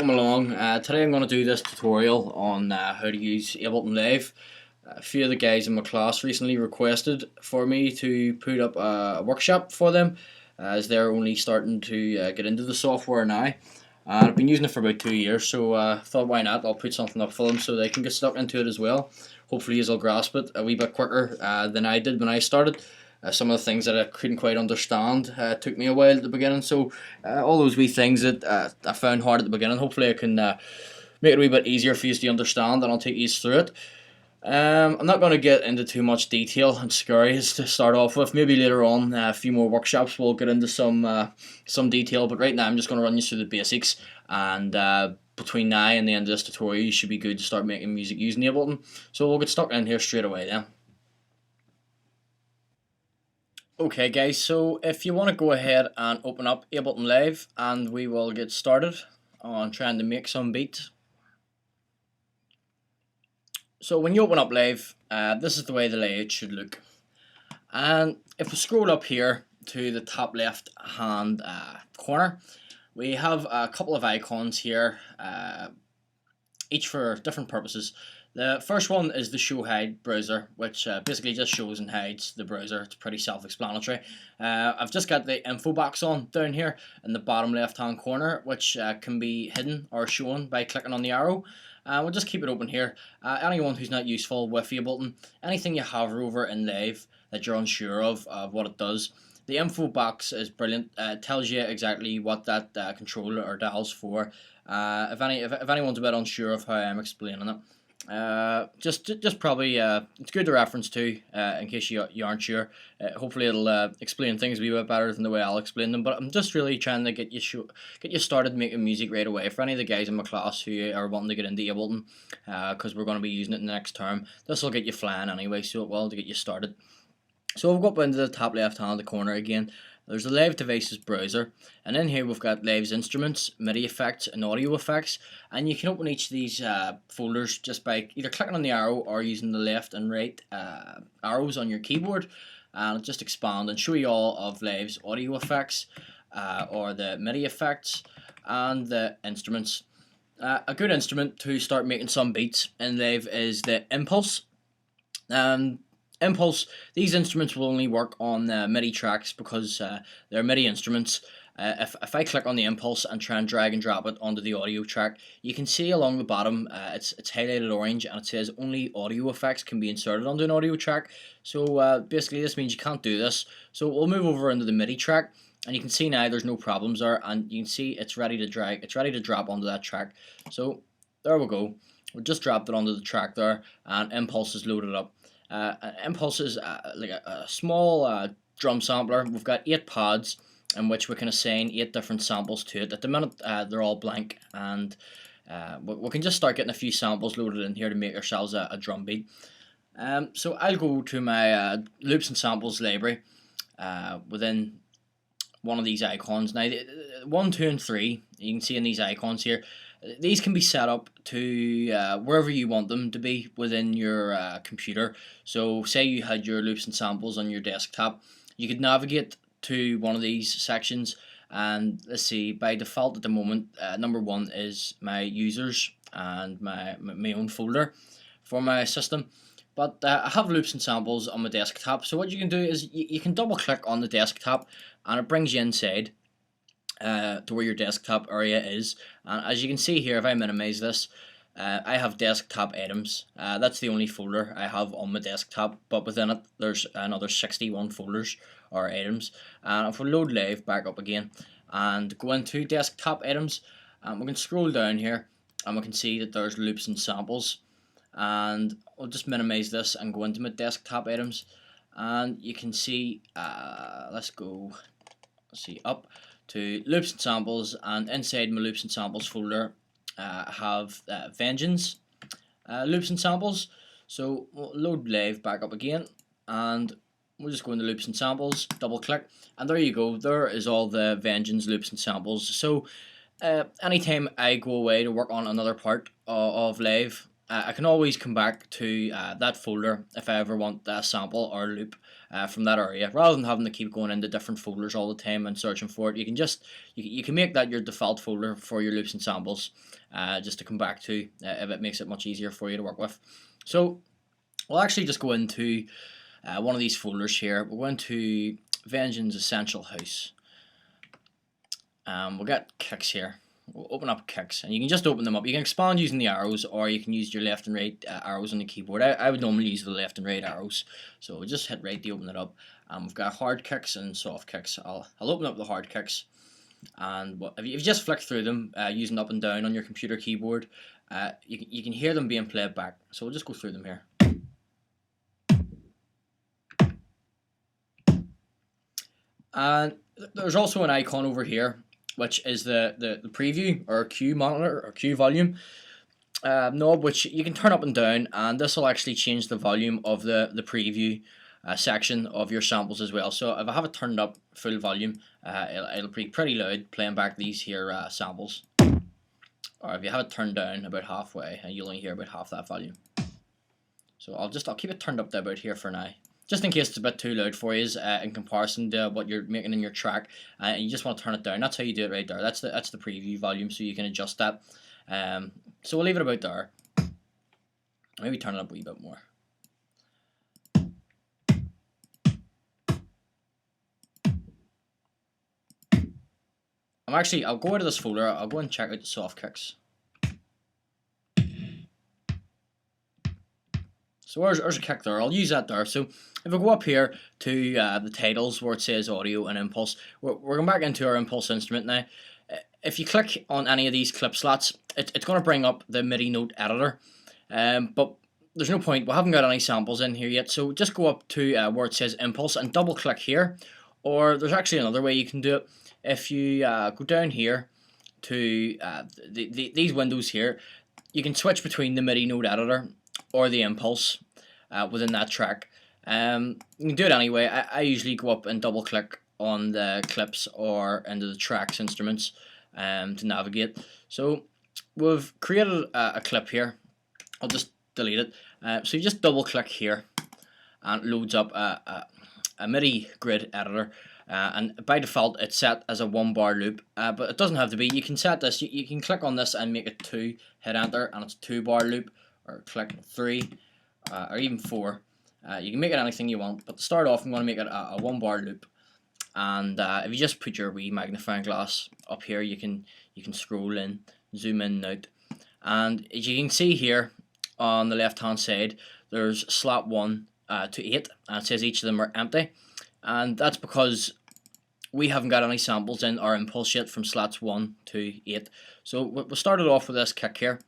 welcome along. Today I'm going to do this tutorial on how to use Ableton Live. A few of the guys in my class recently requested for me to put up a workshop for them, as they're only starting to get into the software now. I've been using it for about 2 years, so thought why not, I'll put something up for them so they can get stuck into it as well. Hopefully you'll grasp it a wee bit quicker than I did when I started. Some of the things that I couldn't quite understand took me a while at the beginning, so all those wee things that I found hard at the beginning, hopefully I can make it a wee bit easier for you to understand, and I'll take you through it. I'm not going to get into too much detail and scaries to start off with. Maybe later on, a few more workshops, we'll get into some detail, but right now I'm just going to run you through the basics, and between now and the end of this tutorial you should be good to start making music using Ableton. So we'll get stuck in here straight away then. Okay guys, so if you want to go ahead and open up Ableton Live, and we will get started on trying to make some beats. So when you open up Live, this is the way the layout should look. And if we scroll up here to the top left hand corner, we have a couple of icons here, each for different purposes. The first one is the show hide browser, which basically just shows and hides the browser. It's pretty self-explanatory. I've just got the info box on down here in the bottom left hand corner, which can be hidden or shown by clicking on the arrow. We'll just keep it open here. Anyone who's not useful with Ableton, anything you hover over in Live that you're unsure of what it does, the info box is brilliant. It tells you exactly what that controller or dial's for. If anyone's a bit unsure of how I'm explaining it, just probably it's good to reference to in case you aren't sure. Hopefully it'll explain things a wee bit better than the way I'll explain them, but I'm just really trying to get you started making music right away. For any of the guys in my class who are wanting to get into Ableton, because we're going to be using it in the next term, this will get you flying anyway, so it will to get you started. So we'll go up into the top left hand corner again. There's the Live Devices browser, and in here we've got Live's instruments, MIDI effects, and audio effects, and you can open each of these folders just by either clicking on the arrow or using the left and right arrows on your keyboard, and it'll just expand and show you all of Live's audio effects, or the MIDI effects, and the instruments. A good instrument to start making some beats in Live is the Impulse. Impulse, these instruments will only work on MIDI tracks because they're MIDI instruments. If I click on the Impulse and try and drag and drop it onto the audio track, you can see along the bottom it's highlighted orange, and it says only audio effects can be inserted onto an audio track. So basically this means you can't do this. So we'll move over into the MIDI track, and you can see now there's no problems there, and you can see it's ready to drop onto that track. So there we go. We just dropped it onto the track there, and Impulse is loaded up. Impulse is like a small drum sampler. We've got 8 pads in which we can assign 8 different samples to it. At the minute they're all blank, and we can just start getting a few samples loaded in here to make ourselves a drum beat. So I'll go to my loops and samples library within one of these icons. Now 1, 2 and 3 you can see in these icons here. These can be set up to wherever you want them to be within your computer. So say you had your loops and samples on your desktop, you could navigate to one of these sections, and let's see, by default at the moment, number 1 is my users and my own folder for my system. But I have loops and samples on my desktop, so what you can do is you can double click on the desktop, and it brings you inside to where your desktop area is. And as you can see here, if I minimize this, I have desktop items. That's the only folder I have on my desktop, but within it there's another 61 folders or items. And if we load Live back up again and go into desktop items, we can scroll down here and we can see that there's loops and samples, and I'll just minimize this and go into my desktop items, and you can see let's see up to loops and samples, and inside my loops and samples folder I have Vengeance loops and samples. So we'll load Live back up again, and we'll just go into loops and samples, double click, and there you go. There is all the Vengeance loops and samples. So anytime I go away to work on another part of Live, I can always come back to that folder if I ever want a sample or loop from that area, rather than having to keep going into different folders all the time and searching for it. You can just you can make that your default folder for your loops and samples, just to come back to if it makes it much easier for you to work with. So we'll actually just go into one of these folders here. We'll go into Vengeance Essential House. We'll get kicks here. We'll open up kicks, and you can just open them up. You can expand using the arrows, or you can use your left and right arrows on the keyboard. I would normally use the left and right arrows, so we'll just hit right to open it up. We've got hard kicks and soft kicks. I'll open up the hard kicks, and if you just flick through them using up and down on your computer keyboard, you can hear them being played back. So we'll just go through them here. And there's also an icon over here, which is the preview or Q monitor or Q volume knob, which you can turn up and down, and this will actually change the volume of the preview section of your samples as well. So if I have it turned up full volume, it'll be pretty loud playing back these here samples. Or if you have it turned down about halfway, you'll only hear about half that volume. So I'll keep it turned up to about here for now, just in case it's a bit too loud for you in comparison to what you're making in your track, and you just want to turn it down. That's how you do it right there. That's the preview volume, so you can adjust that. So we'll leave it about there. Maybe turn it up a wee bit more. I'll go into this folder. I'll go and check out the soft kicks. So there's a kick there. I'll use that there. So if I go up here to the titles where it says audio and impulse, we're going back into our impulse instrument now. If you click on any of these clip slots, it's going to bring up the MIDI note editor. But there's no point. We haven't got any samples in here yet. So just go up to where it says impulse and double click here. Or there's actually another way you can do it. If you go down here to these windows here, you can switch between the MIDI note editor or the impulse within that track. You can do it anyway. I usually go up and double click on the clips or into the tracks instruments to navigate. So we've created a clip here. I'll just delete it. So you just double click here and it loads up a MIDI grid editor. And by default it's set as a 1-bar loop, but it doesn't have to be. You can set this, you can click on this and make it 2, hit enter, and it's a 2-bar loop, or click 3, or even 4. You can make it anything you want, but to start off I'm going to make it a 1-bar loop. And if you just put your wee magnifying glass up here, you can scroll in, zoom in and out, and as you can see here on the left hand side, there's slot 1 to 8, and it says each of them are empty, and that's because we haven't got any samples in our impulse yet from slots 1 to 8. So we'll start it off with this kick here.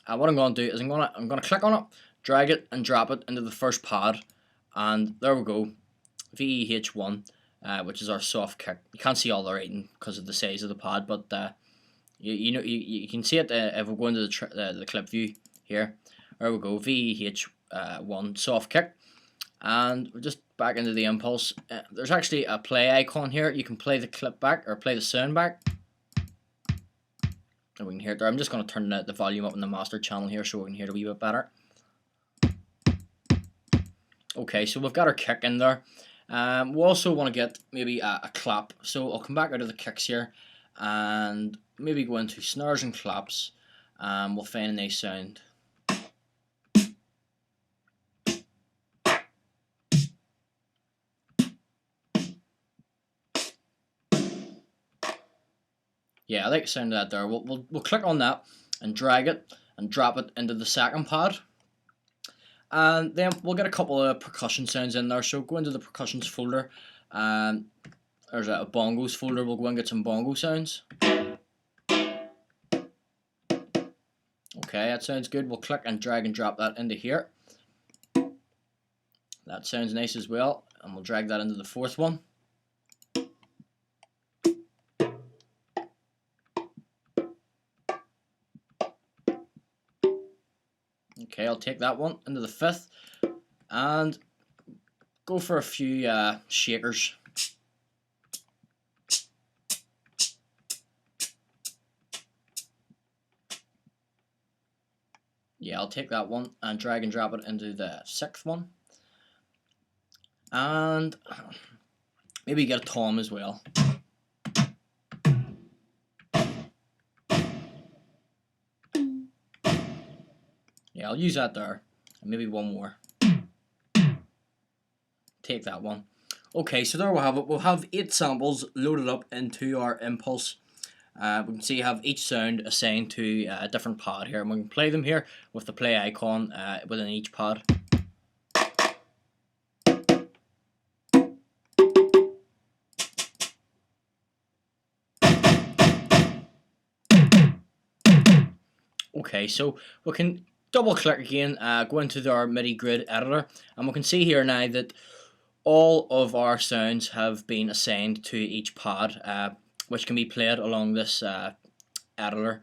What I'm going to do is I'm going to click on it, drag it and drop it into the first pad, and there we go, VEH1, which is our soft kick. You can't see all the writing because of the size of the pad, but you can see it if we go into the clip view here. There we go, VEH1 soft kick, and we're just back into the impulse. There's actually a play icon here. You can play the clip back or play the sound back. And we can hear it there. I'm just going to turn the volume up in the master channel here so we can hear it a wee bit better. Okay, so we've got our kick in there. We also want to get maybe a clap. So I'll come back out of the kicks here and maybe go into snares and claps. We'll find a nice sound. Yeah, I like the sound of that there. We'll click on that and drag it and drop it into the second pad. And then we'll get a couple of percussion sounds in there. So go into the percussions folder. There's a bongos folder. We'll go and get some bongo sounds. Okay, that sounds good. We'll click and drag and drop that into here. That sounds nice as well. And we'll drag that into the fourth one. Okay, I'll take that one into the fifth and go for a few shakers. Yeah, I'll take that one and drag and drop it into the 6th one. And maybe get a tom as well. Yeah, I'll use that there. And maybe one more. Take that one. Okay, so there we'll have it. We'll have 8 samples loaded up into our Impulse. We can see you have each sound assigned to a different pad here, and we can play them here with the play icon within each pad. Okay, so we can double click again, go into our MIDI grid editor, and we can see here now that all of our sounds have been assigned to each pad, which can be played along this editor.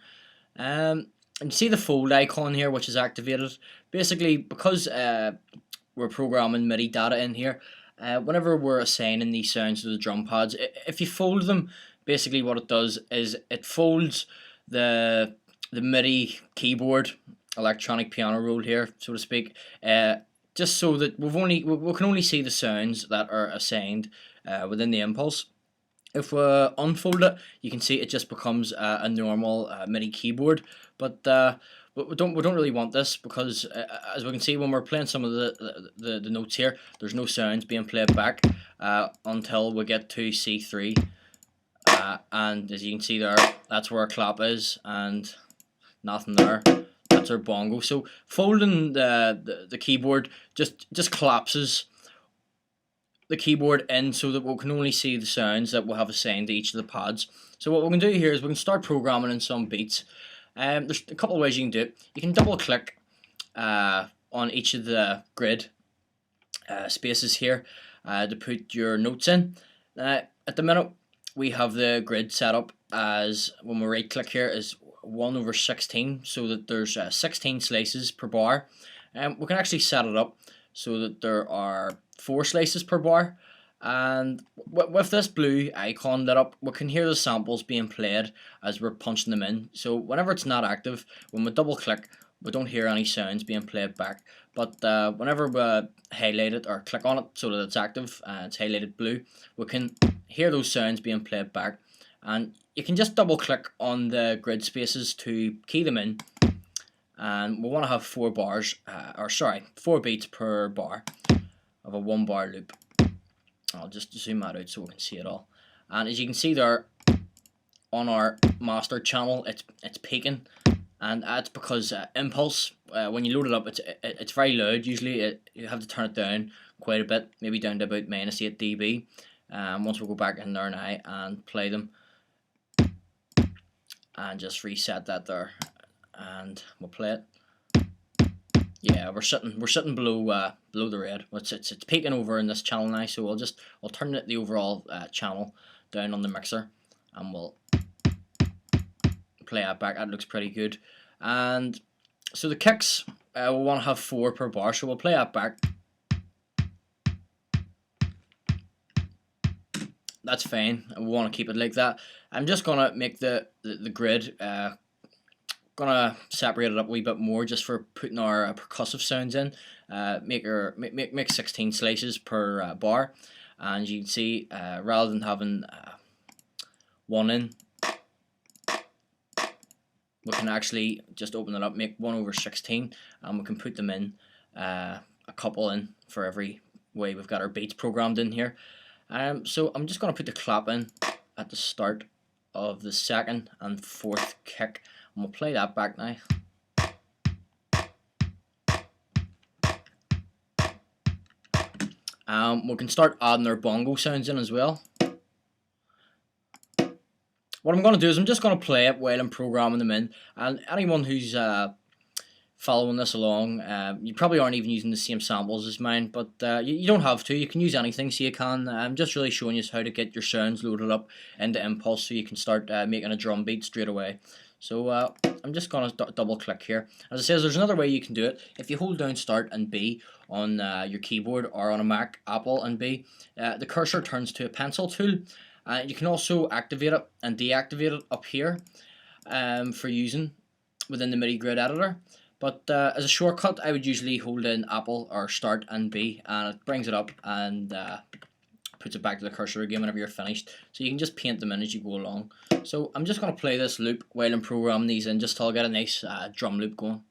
And you see the fold icon here, which is activated. Basically, because we're programming MIDI data in here, whenever we're assigning these sounds to the drum pads, if you fold them, basically what it does is it folds the MIDI keyboard electronic piano roll here, so to speak, just so that we can only see the sounds that are assigned within the Impulse. If we unfold it, you can see it just becomes a normal MIDI keyboard, but we don't really want this, because as we can see when we're playing some of the notes here, there's no sounds being played back until we get to C3, and as you can see there, that's where our clap is, and nothing there. That's our bongo. So folding the keyboard just collapses the keyboard in so that we can only see the sounds that we'll have assigned to each of the pads. So what we can do here is we can start programming in some beats. There's a couple of ways you can do it. You can double click on each of the grid spaces here to put your notes in. At the minute we have the grid set up as, when we right click here, is 1/16, so that there's 16 slices per bar. We can actually set it up so that there are 4 slices per bar, and with this blue icon lit up, we can hear the samples being played as we're punching them in. So whenever it's not active, when we double click, we don't hear any sounds being played back, but whenever we highlight it or click on it so that it's active and it's highlighted blue, we can hear those sounds being played back. And you can just double click on the grid spaces to key them in, and we want to have 4 beats per bar of a 1 bar loop. I'll just zoom that out so we can see it all. And as you can see there on our master channel, it's peaking, and that's because Impulse, when you load it up, it's very loud. Usually you have to turn it down quite a bit, maybe down to about -8 dB. Once we go back in there now and play them, and just reset that there, and we'll play it. Yeah, we're sitting below the red. It's peaking over in this channel now, so I'll turn the overall channel down on the mixer, and we'll play that back. That looks pretty good. And so the kicks, we'll want to have 4 per bar, so we'll play that back. That's fine. We want to keep it like that. I'm just gonna make the grid, gonna separate it up a wee bit more just for putting our percussive sounds in. Make 16 slices per bar, and you can see rather than having 1 in, we can actually just open it up, make 1/16, and we can put them in, a couple in for every way we've got our beats programmed in here. So I'm just going to put the clap in at the start of the 2nd and 4th kick, and we'll play that back now. We can start adding our bongo sounds in as well. What I'm going to do is I'm just going to play it while I'm programming them in, and anyone who's following this along, you probably aren't even using the same samples as mine, but you don't have to. You can use anything, so you can. I'm just really showing you how to get your sounds loaded up into Impulse so you can start making a drum beat straight away. So I'm just going to double click here. As I says, there's another way you can do it. If you hold down Start and B on your keyboard, or on a Mac, Apple and B, the cursor turns to a pencil tool. You can also activate it and deactivate it up here for using within the MIDI grid editor. But as a shortcut, I would usually hold in Apple or Start and B, and it brings it up and puts it back to the cursor again whenever you're finished. So you can just paint them in as you go along. So I'm just going to play this loop while I'm programming these in, just till I get a nice drum loop going.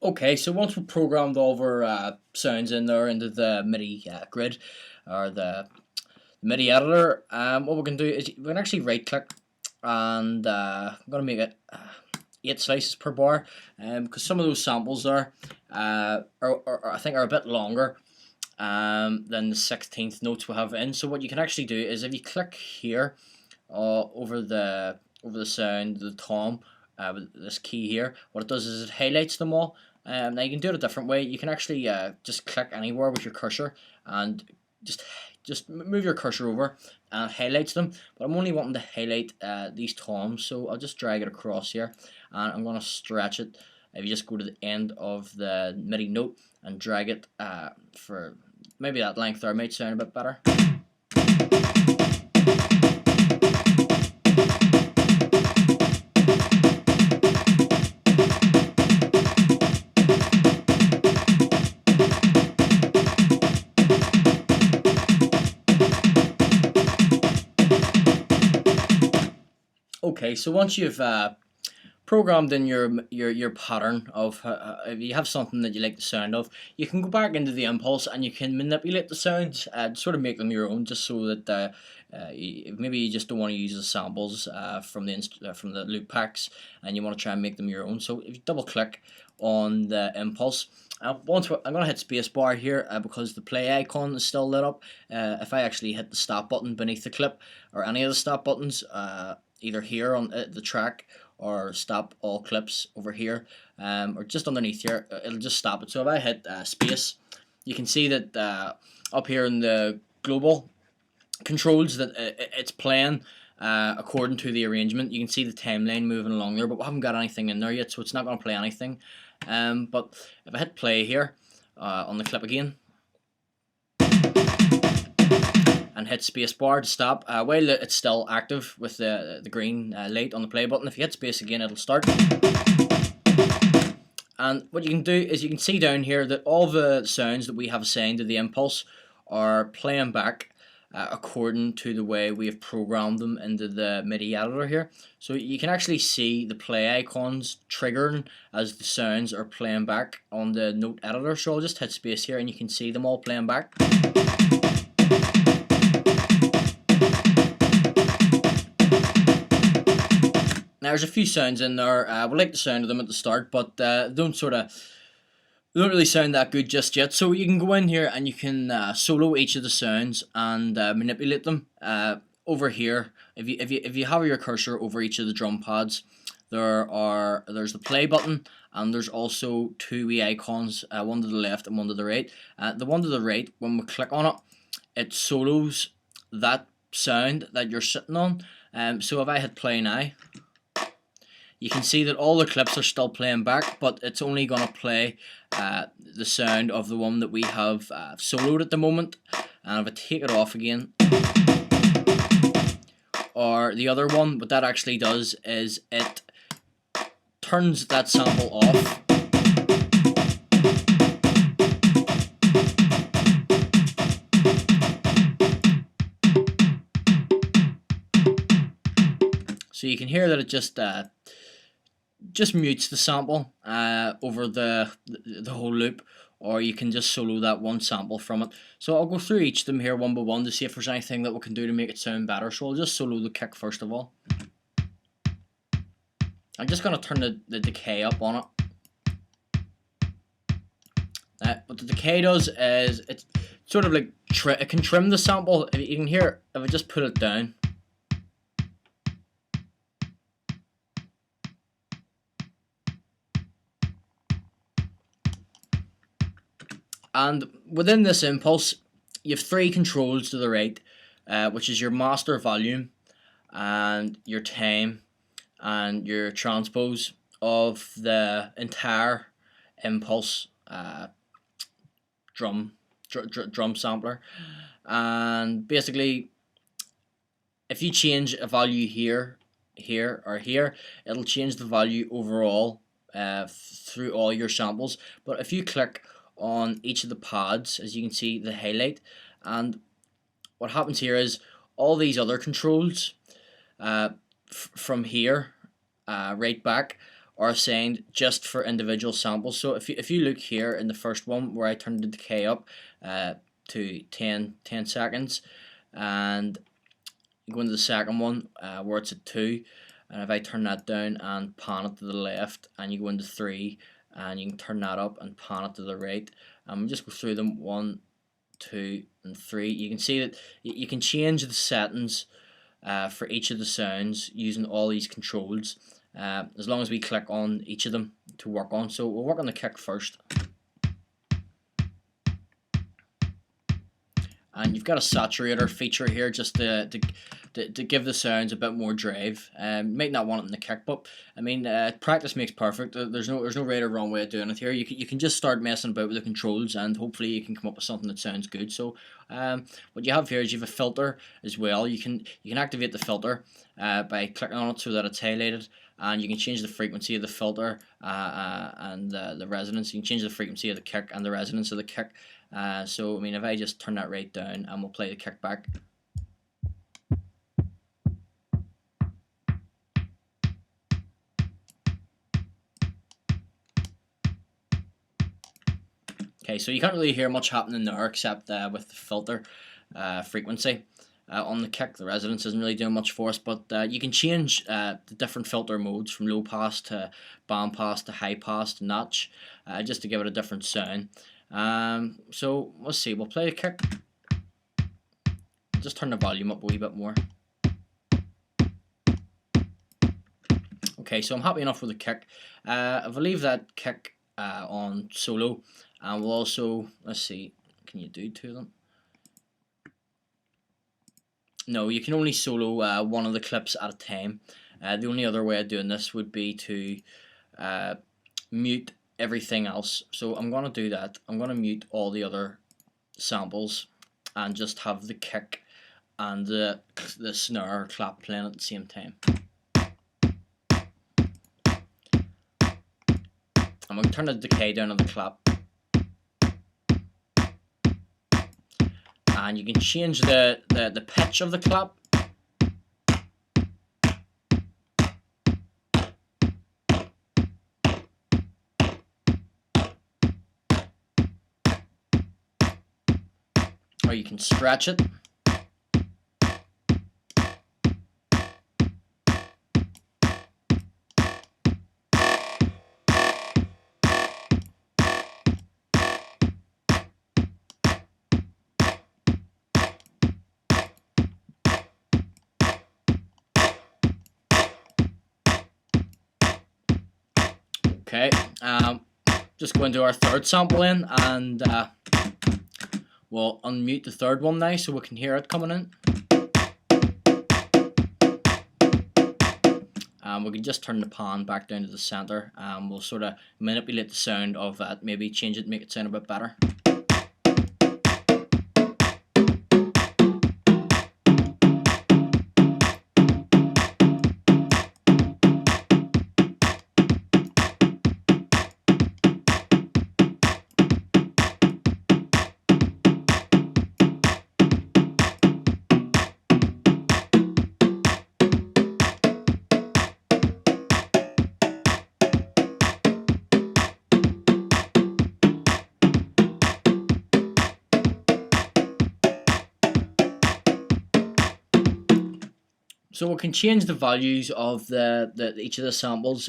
Okay, so once we've programmed all of our sounds in there into the MIDI grid, or the MIDI editor, what we can do is we can actually right click, and I'm going to make it 8 slices per bar, because some of those samples there I think are a bit longer than the 16th notes we have in. So what you can actually do is if you click here over the sound, the tom, with this key here, what it does is it highlights them all. Now you can do it a different way. You can actually just click anywhere with your cursor and just move your cursor over and it highlights them. But I'm only wanting to highlight these toms, so I'll just drag it across here and I'm going to stretch it. If you just go to the end of the MIDI note and drag it for maybe that length there might sound a bit better. Okay, so once you've programmed in your pattern of if you have something that you like the sound of, you can go back into the impulse and you can manipulate the sounds and sort of make them your own, just so that maybe you just don't want to use the samples from the loop packs and you want to try and make them your own. So if you double click on the impulse, I'm going to hit spacebar here because the play icon is still lit up. If I actually hit the stop button beneath the clip, or any of the stop buttons, either here on the track or stop all clips over here, or just underneath here, it'll just stop it. So if I hit space, you can see that up here in the global controls that it's playing according to the arrangement. You can see the timeline moving along there, but we haven't got anything in there yet, so it's not going to play anything. But if I hit play here on the clip again and hit spacebar to stop, while it's still active with the green light on the play button, if you hit space again, it'll start. And what you can do is you can see down here that all the sounds that we have assigned to the impulse are playing back according to the way we have programmed them into the MIDI editor here. So you can actually see the play icons triggering as the sounds are playing back on the note editor. So I'll just hit space here and you can see them all playing back. Now there's a few sounds in there, we like the sound of them at the start, but don't really sound that good just yet. So you can go in here and you can solo each of the sounds and manipulate them. Over here, if you have your cursor over each of the drum pads, there's the play button, and there's also two wee icons, one to the left and one to the right. The one to the right, when we click on it, it solos that sound that you're sitting on. So if I hit play now, you can see that all the clips are still playing back, but it's only going to play the sound of the one that we have soloed at the moment. And if I take it off again, or the other one, what that actually does is it turns that sample off. So you can hear that it just mutes the sample over the whole loop, or you can just solo that one sample from it. So I'll go through each of them here one by one to see if there's anything that we can do to make it sound better. So I'll just solo the kick first of all. I'm just going to turn the decay up on it. What the decay does is it's sort of like it can trim the sample. You can hear if I just put it down. And within this impulse, you have three controls to the right, which is your master volume, and your time, and your transpose of the entire impulse drum sampler. And basically, if you change a value here, or here, it'll change the value overall through all your samples. But if you click on each of the pads, as you can see the highlight, and what happens here is all these other controls from here right back are assigned just for individual samples. So if you look here in the first one where I turned the decay up to 10 seconds, and you go into the second one where it's at 2, and if I turn that down and pan it to the left, and you go into 3, and you can turn that up and pan it to the right, and just go through them 1, 2, and 3. You can see that you can change the settings for each of the sounds using all these controls, as long as we click on each of them to work on. So we'll work on the kick first, and you've got a saturator feature here just to give the sounds a bit more drive. Might not want it in the kick, but I mean, practice makes perfect. There's no right or wrong way of doing it here. You can just start messing about with the controls, and hopefully you can come up with something that sounds good. So what you have here is you have a filter as well. You can activate the filter by clicking on it so that it's highlighted, and you can change the frequency of the filter and the resonance. You can change the frequency of the kick and the resonance of the kick. So I mean, if I just turn that right down, and we'll play the kick back. Okay, so you can't really hear much happening there except with the filter frequency. On the kick, the resonance isn't really doing much for us, but you can change the different filter modes from low pass to band pass to high pass to notch, just to give it a different sound. So let's see, we'll play a kick. Just turn the volume up a wee bit more. Okay, so I'm happy enough with the kick. If I leave that kick on solo, and we'll also, let's see, can you do two of them? No, you can only solo one of the clips at a time. The only other way of doing this would be to mute everything else. So I'm going to do that. I'm going to mute all the other samples and just have the kick and the snare clap playing at the same time. I'm going to turn the decay down on the clap. And you can change the pitch of the clap. Or you can scratch it. Okay, just go into our third sample in, and we'll unmute the third one now so we can hear it coming in. We can just turn the pan back down to the center, and we'll sort of manipulate the sound of that, maybe change it, make it sound a bit better. So we can change the values of each of the samples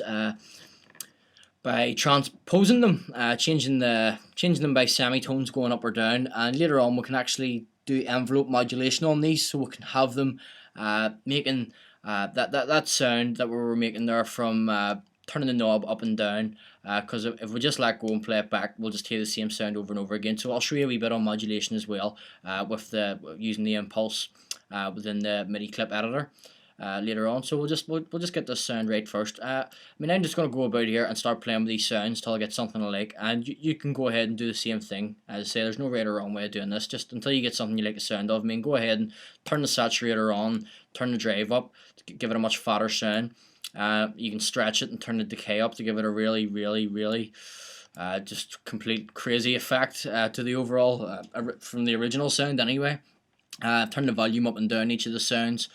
by transposing them, changing them by semitones going up or down, and later on we can actually do envelope modulation on these, so we can have them making that sound that we were making there from turning the knob up and down. Because if we just let go and play it back, we'll just hear the same sound over and over again. So I'll show you a wee bit on modulation as well, with using the impulse within the MIDI clip editor. Later on, so we'll just get this sound right first. I'm just going to go about here and start playing with these sounds till I get something I like, and you can go ahead and do the same thing. As I say, there's no right or wrong way of doing this. Just until you get something you like the sound of. Go ahead and turn the saturator on, turn the drive up to give it a much fatter sound. You can stretch it and turn the decay up to give it a really just complete crazy effect to the overall from the original sound anyway. Turn the volume up and down each of the sounds,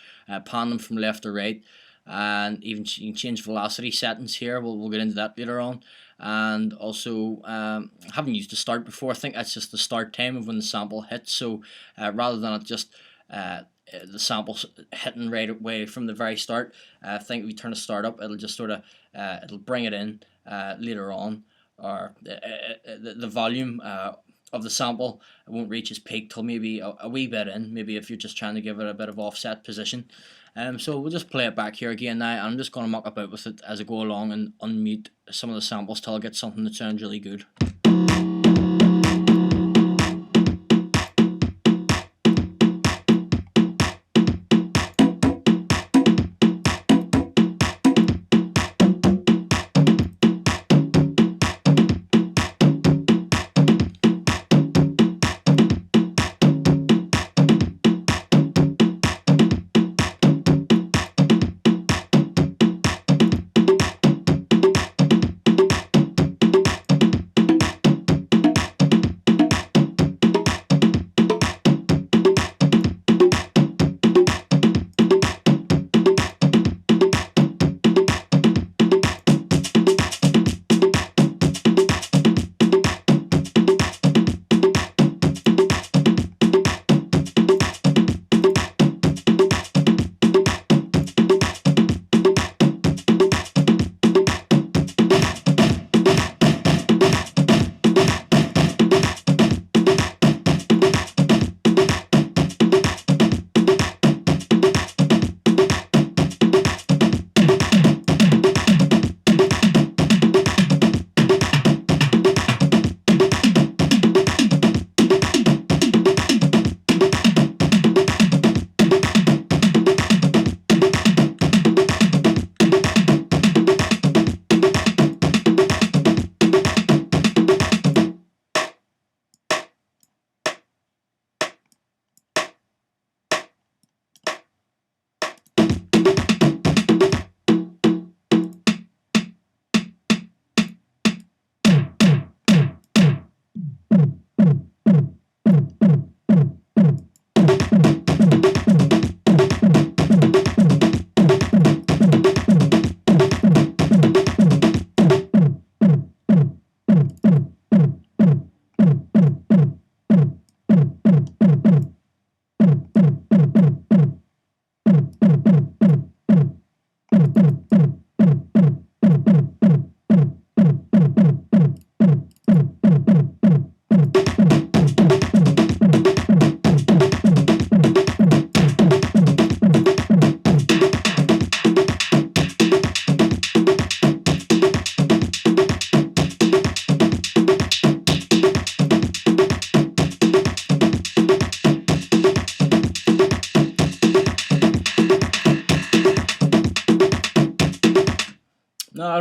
pan them from left to right, and even you can change velocity settings here. We'll get into that later on. And also, I haven't used the start before. I think that's just the start time of when the sample hits. So rather than it just the sample hitting right away from the very start, I think if we turn the start up, it'll just sort of it'll bring it in later on, or the volume of the sample won't reach its peak till maybe a wee bit in, maybe if you're just trying to give it a bit of offset position. So we'll just play it back here again now, and I'm just going to muck about with it as I go along and unmute some of the samples till I get something that sounds really good.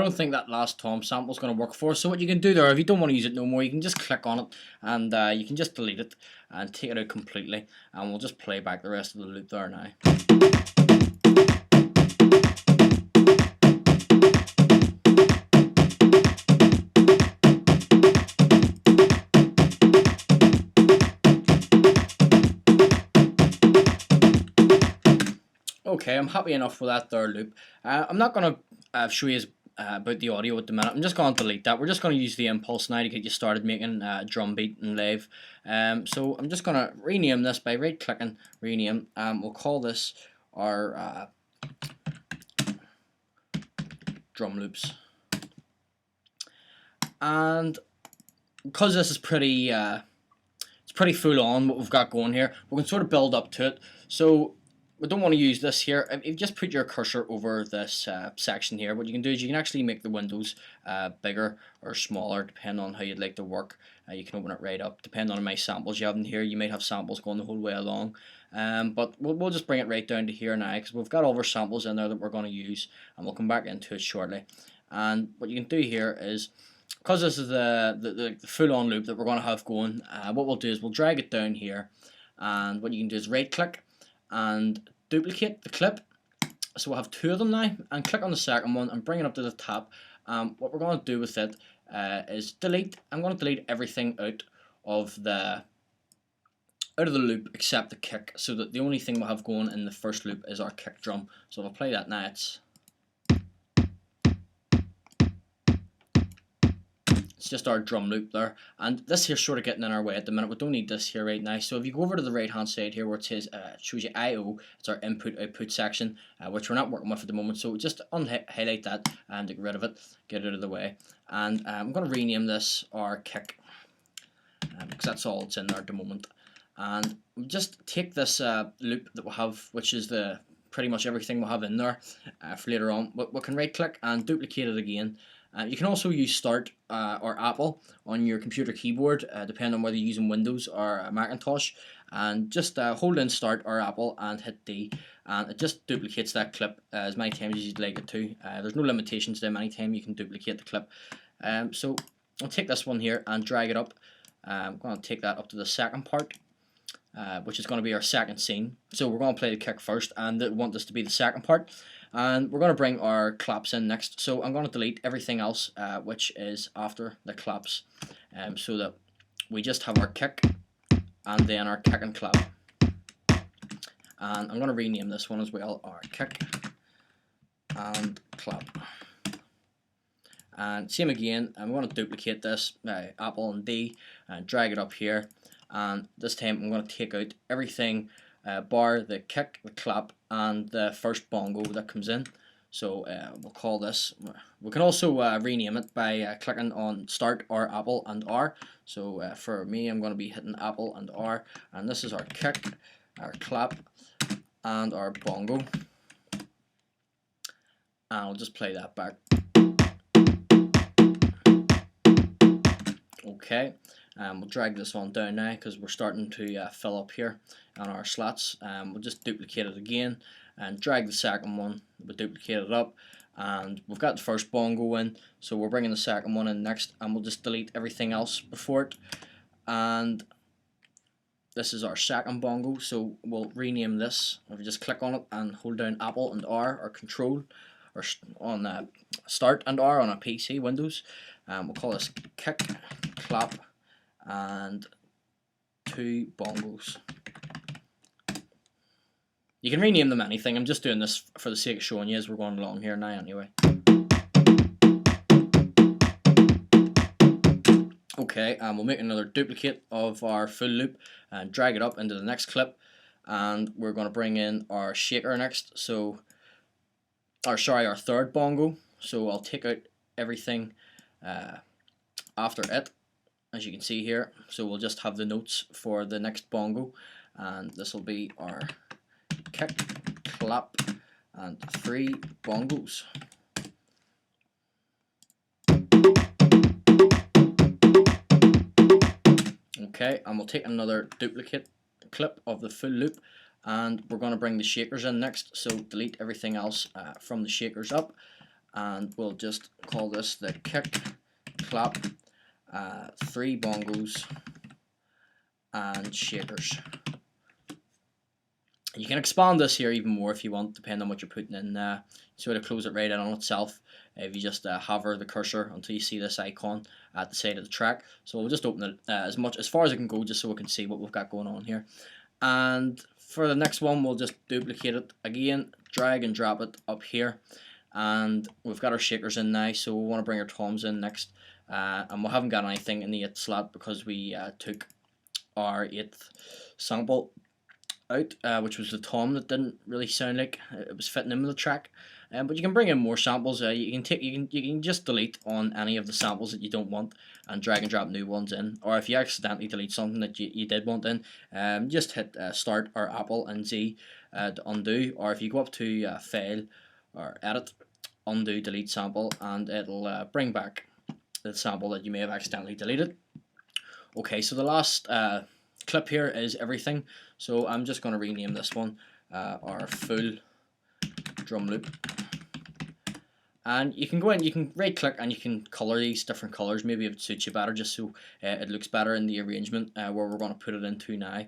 don't think that last tom sample is going to work for us. So what you can do there, if you don't want to use it no more, you can just click on it and you can just delete it and take it out completely, and we'll just play back the rest of the loop there now. Okay, I'm happy enough with that third loop. I'm not going to show you about the audio at the minute. I'm just going to delete that. We're just going to use the impulse now to get you started making drum beat and live. So I'm just going to rename this by right clicking, rename. We'll call this our drum loops. And because this is pretty full on what we've got going here, we can sort of build up to it. So we don't want to use this here. If you just put your cursor over this section here, what you can do is you can actually make the windows bigger or smaller depending on how you'd like to work. You can open it right up depending on how many samples you have in here. You might have samples going the whole way along, but we'll just bring it right down to here now because we've got all of our samples in there that we're going to use, and we'll come back into it shortly. And what you can do here is, because this is the full-on loop that we're going to have going, what we'll do is we'll drag it down here, and what you can do is right click and duplicate the clip. So we'll have two of them now, and click on the second one and bring it up to the top. What we're going to do with it is delete. I'm going to delete everything out of the loop except the kick, so that the only thing we'll have going in the first loop is our kick drum. So if I play that now, it's just our drum loop there, and this here's sort of getting in our way at the minute. We don't need this here right now. So if you go over to the right hand side here where it says shows you I/O, it's our input output section, which we're not working with at the moment. So just highlight that and get rid of it, get it out of the way. And I'm going to rename this our kick because that's all it's in there at the moment. And just take this loop that we have, which is the pretty much everything we'll have in there for later on. We can right click and duplicate it again. You can also use Start or Apple on your computer keyboard, depending on whether you're using Windows or Macintosh. And just hold in Start or Apple and hit D, and it just duplicates that clip as many times as you'd like it to. There's no limitations to how many times you can duplicate the clip. So I'll take this one here and drag it up. I'm going to take that up to the second part, which is going to be our second scene. So we're going to play the kick first, and I want this to be the second part. And we're going to bring our claps in next. So I'm going to delete everything else which is after the claps, so that we just have our kick and then our kick and clap. And I'm going to rename this one as well, our kick and clap. And same again, I'm going to duplicate this, Apple and D, and drag it up here. And this time I'm going to take out everything bar the kick, the clap, and the first bongo that comes in. So we'll call this, we can also rename it by clicking on Start or Apple and R. So for me, I'm going to be hitting Apple and R, and this is our kick, our clap, and our bongo. And I'll just play that back. Okay. We'll drag this on down now because we're starting to fill up here on our slots. We'll just duplicate it again and drag the second one. We'll duplicate it up, and we've got the first bongo in, so we're bringing the second one in next, and we'll just delete everything else before it. And this is our second bongo, so we'll rename this. If you just click on it and hold down Apple and R or Control, or on Start and R on a PC, Windows, we'll call this kick, clap, and two bongos. You can rename them anything. I'm just doing this for the sake of showing you as we're going along here now anyway. Okay, and we'll make another duplicate of our full loop and drag it up into the next clip, and we're going to bring in our shaker next. So, our third bongo. So I'll take out everything after it, as you can see here. So we'll just have the notes for the next bongo, and this will be our kick, clap, and three bongos. Okay, and we'll take another duplicate clip of the full loop, and we're going to bring the shakers in next. So delete everything else from the shakers up, and we'll just call this the kick, clap, 3 bongos and shakers. You can expand this here even more if you want, depending on what you're putting in. Sort of close it right in on itself if you just hover the cursor until you see this icon at the side of the track. So we'll just open it as far as it can go, just so we can see what we've got going on here. And for the next one, we'll just duplicate it again, drag and drop it up here, and we've got our shakers in now, so we want to bring our toms in next. And we haven't got anything in the 8th slot because we took our 8th sample out, which was the tom that didn't really sound like it was fitting in with the track. But you can bring in more samples. You can just delete on any of the samples that you don't want and drag and drop new ones in. Or if you accidentally delete something that you did want in, just hit Start or Apple and Z to undo. Or if you go up to File or Edit, Undo Delete Sample, and it'll bring back the sample that you may have accidentally deleted. Okay, so the last clip here is everything. So I'm just going to rename this one our full drum loop. And you can go in, you can right click and you can color these different colors, maybe if it suits you better, just so it looks better in the arrangement where we're going to put it into now.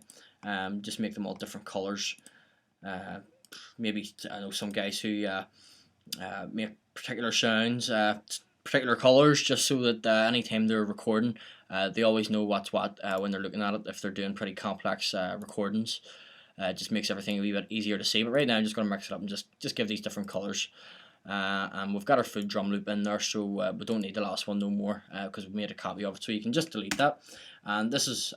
Just make them all different colors. Maybe I know some guys who make particular sounds, particular colors, just so that anytime they're recording, they always know what's what when they're looking at it, if they're doing pretty complex recordings. It just makes everything a wee bit easier to see. But right now I'm just going to mix it up and just give these different colors. And we've got our full drum loop in there, so we don't need the last one no more because we've made a copy of it, so you can just delete that. And this is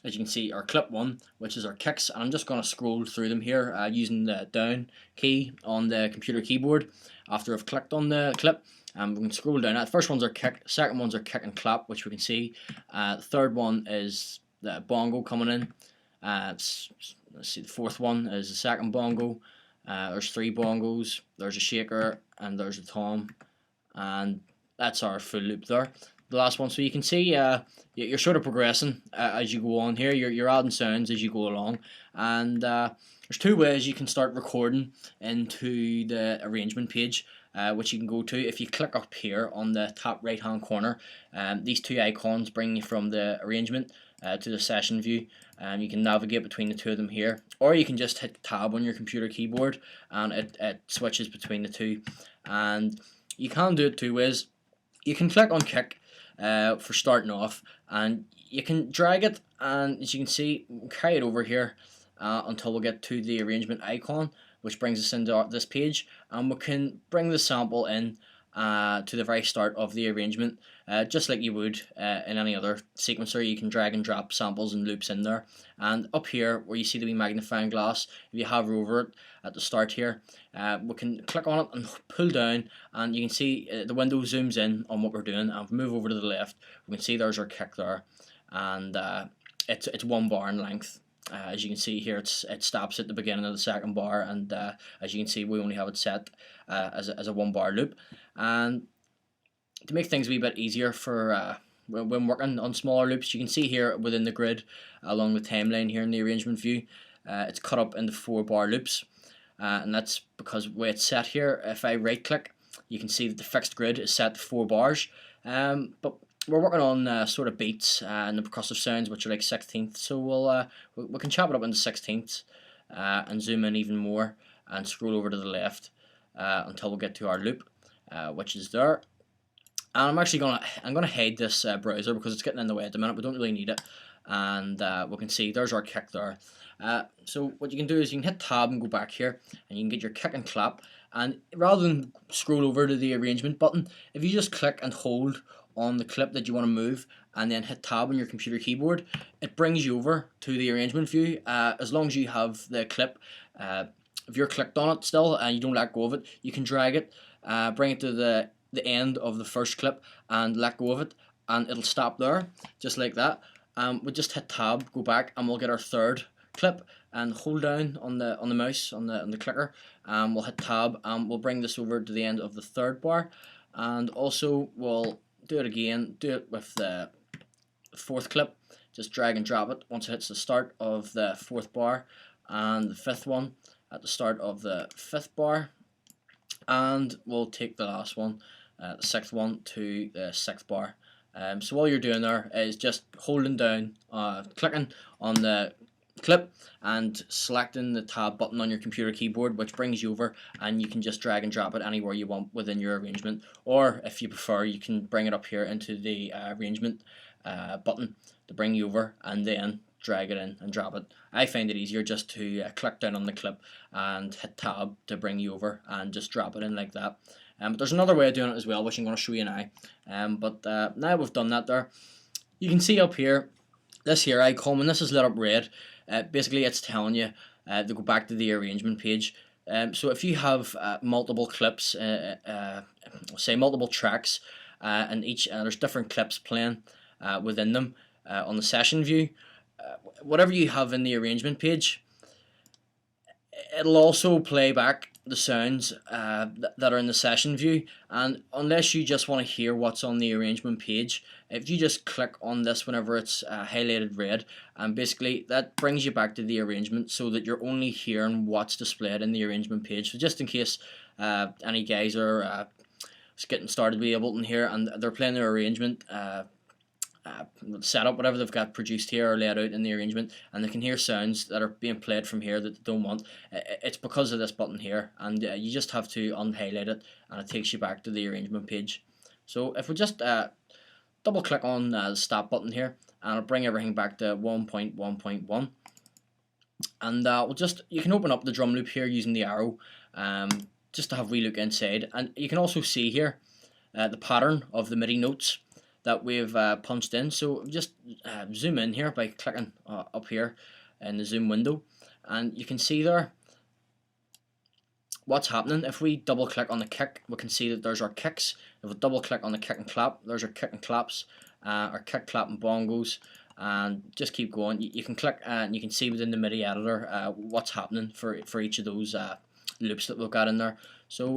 as you can see, our clip 1, which is our kicks, and I'm just going to scroll through them here using the down key on the computer keyboard after I've clicked on the clip. We can scroll down. The first one's our kick, second one's our kick and clap, which we can see. The third one is the bongo coming in. Let's see, the fourth one is the second bongo. There's 3 bongos, there's a shaker, and there's a tom, and that's our full loop there. The last one, so you can see you're sort of progressing as you go on here. You're adding sounds as you go along, and there's 2 ways you can start recording into the arrangement page, which you can go to. If you click up here on the top right hand corner, these 2 icons bring you from the arrangement to the session view. You can navigate between the 2 of them here, or you can just hit tab on your computer keyboard and it switches between the 2. And you can do it 2 ways. You can click on kick for starting off, and you can drag it, and as you can see, carry it over here until we get to the arrangement icon, which brings us into this page, and we can bring the sample in to the very start of the arrangement, just like you would in any other sequencer. You can drag and drop samples and loops in there. And up here where you see the wee magnifying glass, if you hover over it at the start here, we can click on it and pull down, and you can see the window zooms in on what we're doing. And if we move over to the left, we can see there's our kick there, and it's 1 bar in length. As you can see here, it stops at the beginning of the second bar, and as you can see, we only have it set as a 1 bar loop. And to make things a wee bit easier for when working on smaller loops, you can see here within the grid along the timeline here in the arrangement view, it's cut up into 4 bar loops, and that's because the way it's set here, if I right click, you can see that the fixed grid is set to 4 bars, but we're working on sort of beats and the percussive sounds, which are like 16ths, so we can chop it up into 16ths and zoom in even more and scroll over to the left until we get to our loop, which is there. And I'm actually gonna hide this browser because it's getting in the way at the minute. We don't really need it, and we can see there's our kick there. So what you can do is you can hit tab and go back here, and you can get your kick and clap. And rather than scroll over to the arrangement button, if you just click and hold on the clip that you want to move and then hit tab on your computer keyboard, it brings you over to the arrangement view. As long as you have the clip, if you're clicked on it still and you don't let go of it, you can drag it, bring it to the end of the first clip and let go of it, and it'll stop there, just like that. We'll just hit tab, go back, and we'll get our third clip, and hold down on the mouse on the clicker. We'll hit tab, and we'll bring this over to the end of the 3rd bar, and also we'll do it again. Do it with the 4th clip. Just drag and drop it once it hits the start of the 4th bar, and the 5th one at the start of the 5th bar. and we'll take the last one, the 6th one, to the 6th bar. So all you're doing there is just holding down, clicking on the clip and selecting the tab button on your computer keyboard, which brings you over, and you can just drag and drop it anywhere you want within your arrangement, or if you prefer you can bring it up here into the arrangement button to bring you over, and then drag it in and drop it. I find it easier just to click down on the clip and hit tab to bring you over and just drop it in like that. But there's another way of doing it as well, which I'm going to show you now. But now we've done that there, you can see up here, this here icon, when this is lit up red, basically it's telling you to go back to the arrangement page. So if you have multiple clips, say multiple tracks, and there's different clips playing within them on the session view, whatever you have in the arrangement page, it'll also play back the sounds that are in the session view. And unless you just want to hear what's on the arrangement page, if you just click on this whenever it's highlighted red, and basically that brings you back to the arrangement so that you're only hearing what's displayed in the arrangement page. So just in case any guys are just getting started with Ableton here and they're playing their arrangement setup, whatever they've got produced here or laid out in the arrangement, and they can hear sounds that are being played from here that they don't want, it's because of this button here, and you just have to unhighlight it and it takes you back to the arrangement page. So if we just double click on the stop button here, and it'll bring everything back to 1.1.1, and you can open up the drum loop here using the arrow, just to have a wee look inside, and you can also see here the pattern of the MIDI notes that we've punched in. So just zoom in here by clicking up here in the zoom window, and you can see there what's happening. If we double click on the kick, we can see that there's our kicks. If we double click on the kick and clap, there's our kick and claps, our kick, clap and bongos, and just keep going. You can click and you can see within the MIDI editor what's happening for each of those loops that we've got in there. So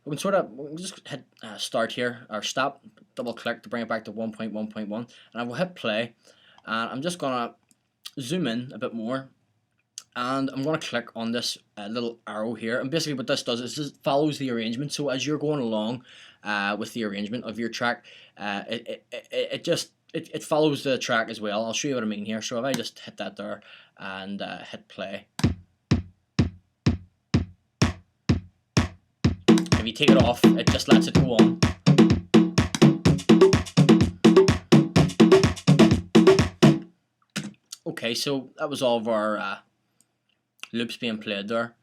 we can just hit start here, or stop, double click to bring it back to 1.1.1, and I will hit play, and I'm just gonna zoom in a bit more, and I'm gonna click on this little arrow here, and basically what this does is it follows the arrangement. So as you're going along with the arrangement of your track, it follows the track as well. I'll show you what I mean here. So if I just hit that there and hit play, if you take it off, it just lets it go on. Okay, so that was all of our loops being played there.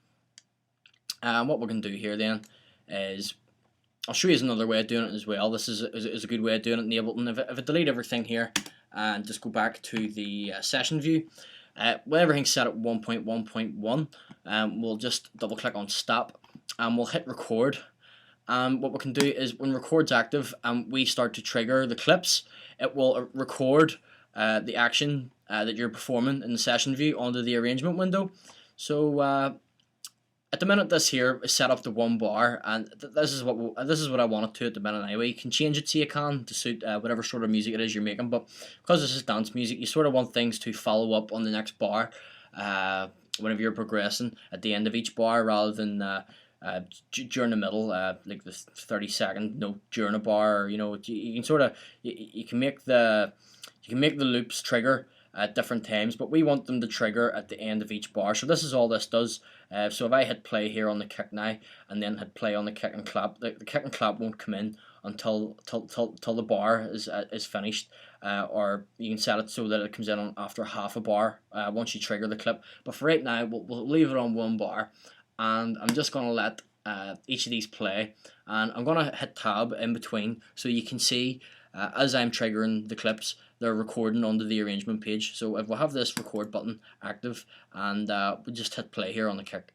What we're going to do here then is, I'll show you another way of doing it as well. This is a good way of doing it in Ableton. If I delete everything here and just go back to the session view, when everything's set at 1.1.1, we'll just double click on stop, and we'll hit record. What we can do is when record's active and we start to trigger the clips, it will record the action that you're performing in the session view onto the arrangement window. So at the minute this here is set up to 1 bar, and this is what I want it to at the minute anyway. You can change it so you can to suit whatever sort of music it is you're making, but because this is dance music, you sort of want things to follow up on the next bar whenever you're progressing at the end of each bar, rather than during the middle, like the 30-second note during a bar. Or, you can sort of you can make the loops trigger at different times, but we want them to trigger at the end of each bar. So this is all this does. So if I hit play here on the kick now, and then hit play on the kick and clap, the kick and clap won't come in until the bar is finished, or you can set it so that it comes in after half a bar once you trigger the clip. But for right now, we'll leave it on 1 bar, and I'm just going to let each of these play, and I'm going to hit tab in between so you can see as I'm triggering the clips, they're recording onto the arrangement page. So if we have this record button active, and we just hit play here on the kick.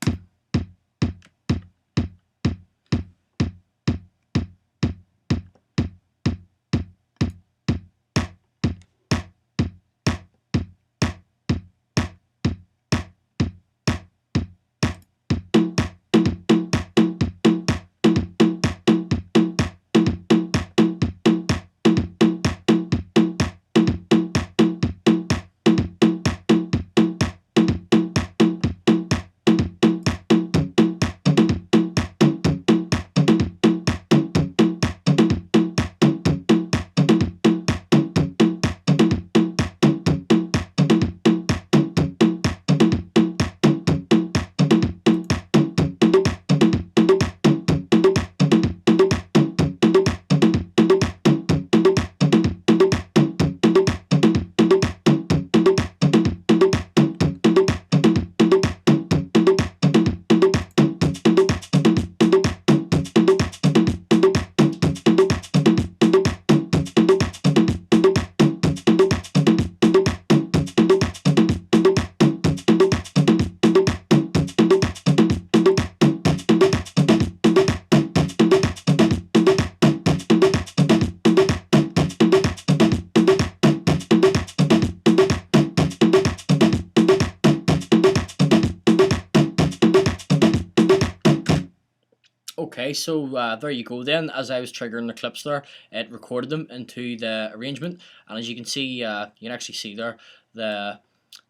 Okay, so there you go then. As I was triggering the clips there, it recorded them into the arrangement, and as you can see, you can actually see there the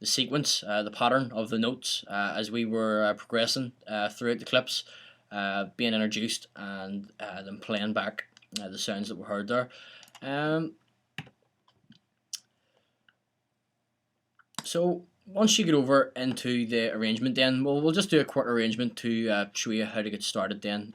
sequence, the pattern of the notes as we were progressing throughout the clips, being introduced, and then playing back the sounds that were heard there. So once you get over into the arrangement, then we'll just do a quick arrangement to show you how to get started. Then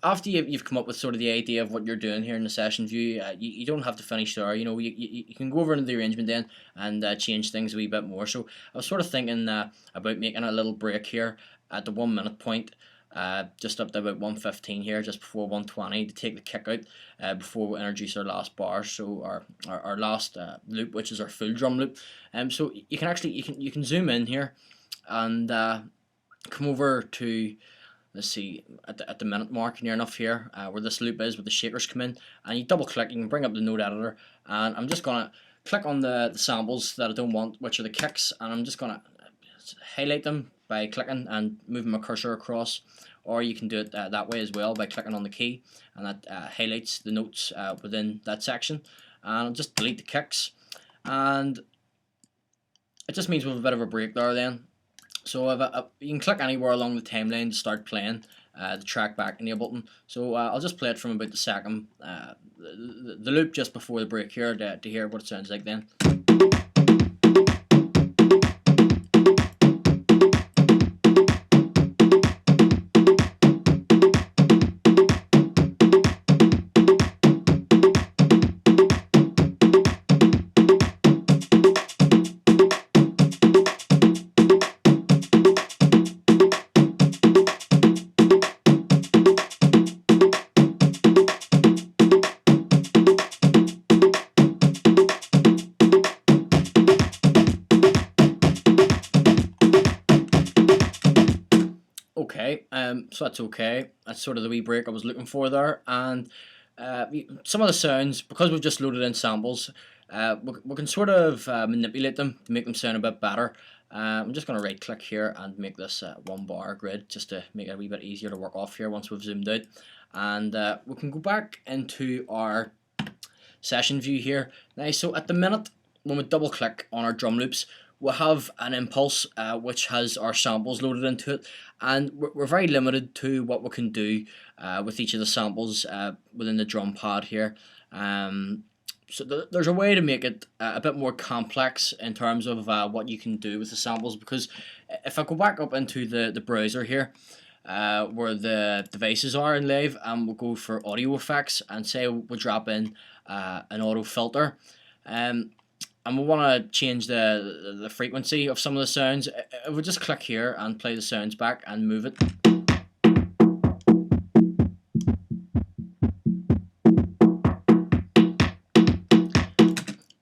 after you've come up with sort of the idea of what you're doing here in the session view, you don't have to finish there. You know, you can go over into the arrangement then and change things a wee bit more. So I was sort of thinking about making a little break here at the 1 minute point. Just up to about 1:15 here, just before 1:20, to take the kick out before we introduce our last bar, so our last loop, which is our full drum loop. So you can actually you can zoom in here and come over to, let's see, at the minute mark near enough here where this loop is, where the shakers come in, and you double click. You can bring up the note editor, and I'm just gonna click on the samples that I don't want, which are the kicks, and I'm just gonna highlight them by clicking and moving my cursor across, or you can do it that way as well by clicking on the key, and that highlights the notes within that section. And I'll just delete the kicks, and it just means we have a bit of a break there then. So you can click anywhere along the timeline to start playing the track back in Ableton. So I'll just play it from about the second, the loop just before the break here to hear what it sounds like then. Okay, so that's okay. That's sort of the wee break I was looking for there, and some of the sounds, because we've just loaded in samples, we can sort of manipulate them to make them sound a bit better. I'm just going to right click here and make this 1 bar grid, just to make it a wee bit easier to work off here once we've zoomed out, and we can go back into our session view here. Now, so at the minute, when we double click on our drum loops, we'll have an impulse which has our samples loaded into it, and we're very limited to what we can do with each of the samples within the drum pad here. So there's a way to make it a bit more complex in terms of what you can do with the samples, because if I go back up into the browser here, where the devices are in Live, and we'll go for audio effects, and say we'll drop in an auto filter, and we want to change the frequency of some of the sounds. If we just click here and play the sounds back and move it,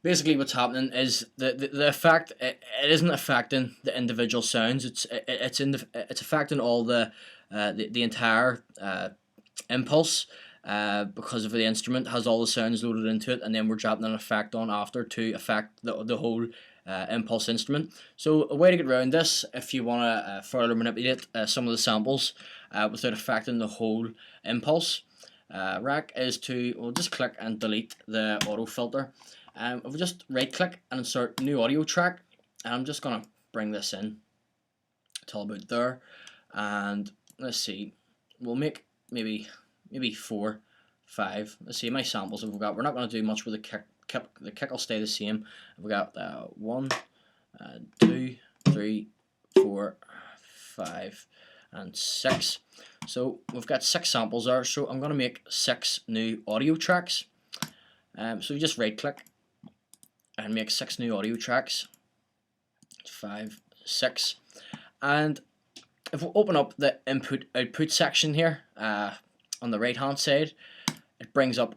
basically what's happening is the effect, it isn't affecting the individual sounds. It's affecting all the entire impulse. Because of the instrument has all the sounds loaded into it, and then we're dropping an effect on after to affect the whole impulse instrument. So a way to get around this, if you want to further manipulate some of the samples without affecting the whole impulse rack, is to, we'll just click and delete the auto filter. If we just right click and insert new audio track, and I'm just gonna bring this in till about there, and let's see, we'll make maybe 4, 5. Let's see my samples we've got. We're not going to do much with the kick. The kick will stay the same. We've got 1, 2, 3, 4, 5, and 6. So we've got 6 samples there. So I'm going to make 6 new audio tracks. So you just right click and make 6 new audio tracks. 5, 6, and if we open up the input output section here, on the right hand side, it brings up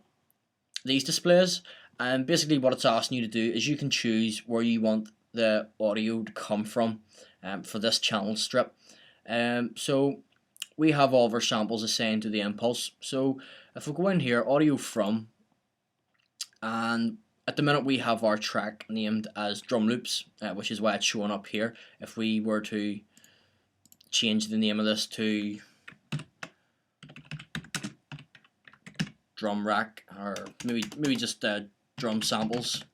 these displays, and basically what it's asking you to do is you can choose where you want the audio to come from for this channel strip. So we have all of our samples assigned to the impulse. So if we go in here, audio from, and at the minute we have our track named as drum loops, which is why it's showing up here. If we were to change the name of this to drum rack, or maybe just drum samples,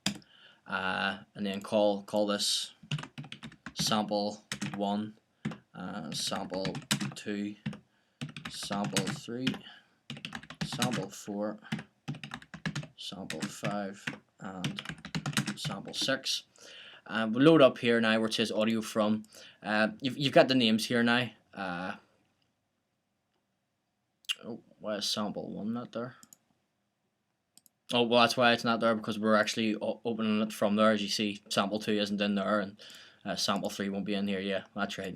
and then call this sample 1, sample 2, sample 3, sample 4, sample 5, and sample 6. We'll load up here now where it says audio from. You've got the names here now. Oh, why is sample 1 not there? Oh, well, that's why it's not there, because we're actually opening it from there. As you see, sample 2 isn't in there, and sample 3 won't be in here. Yeah, that's right.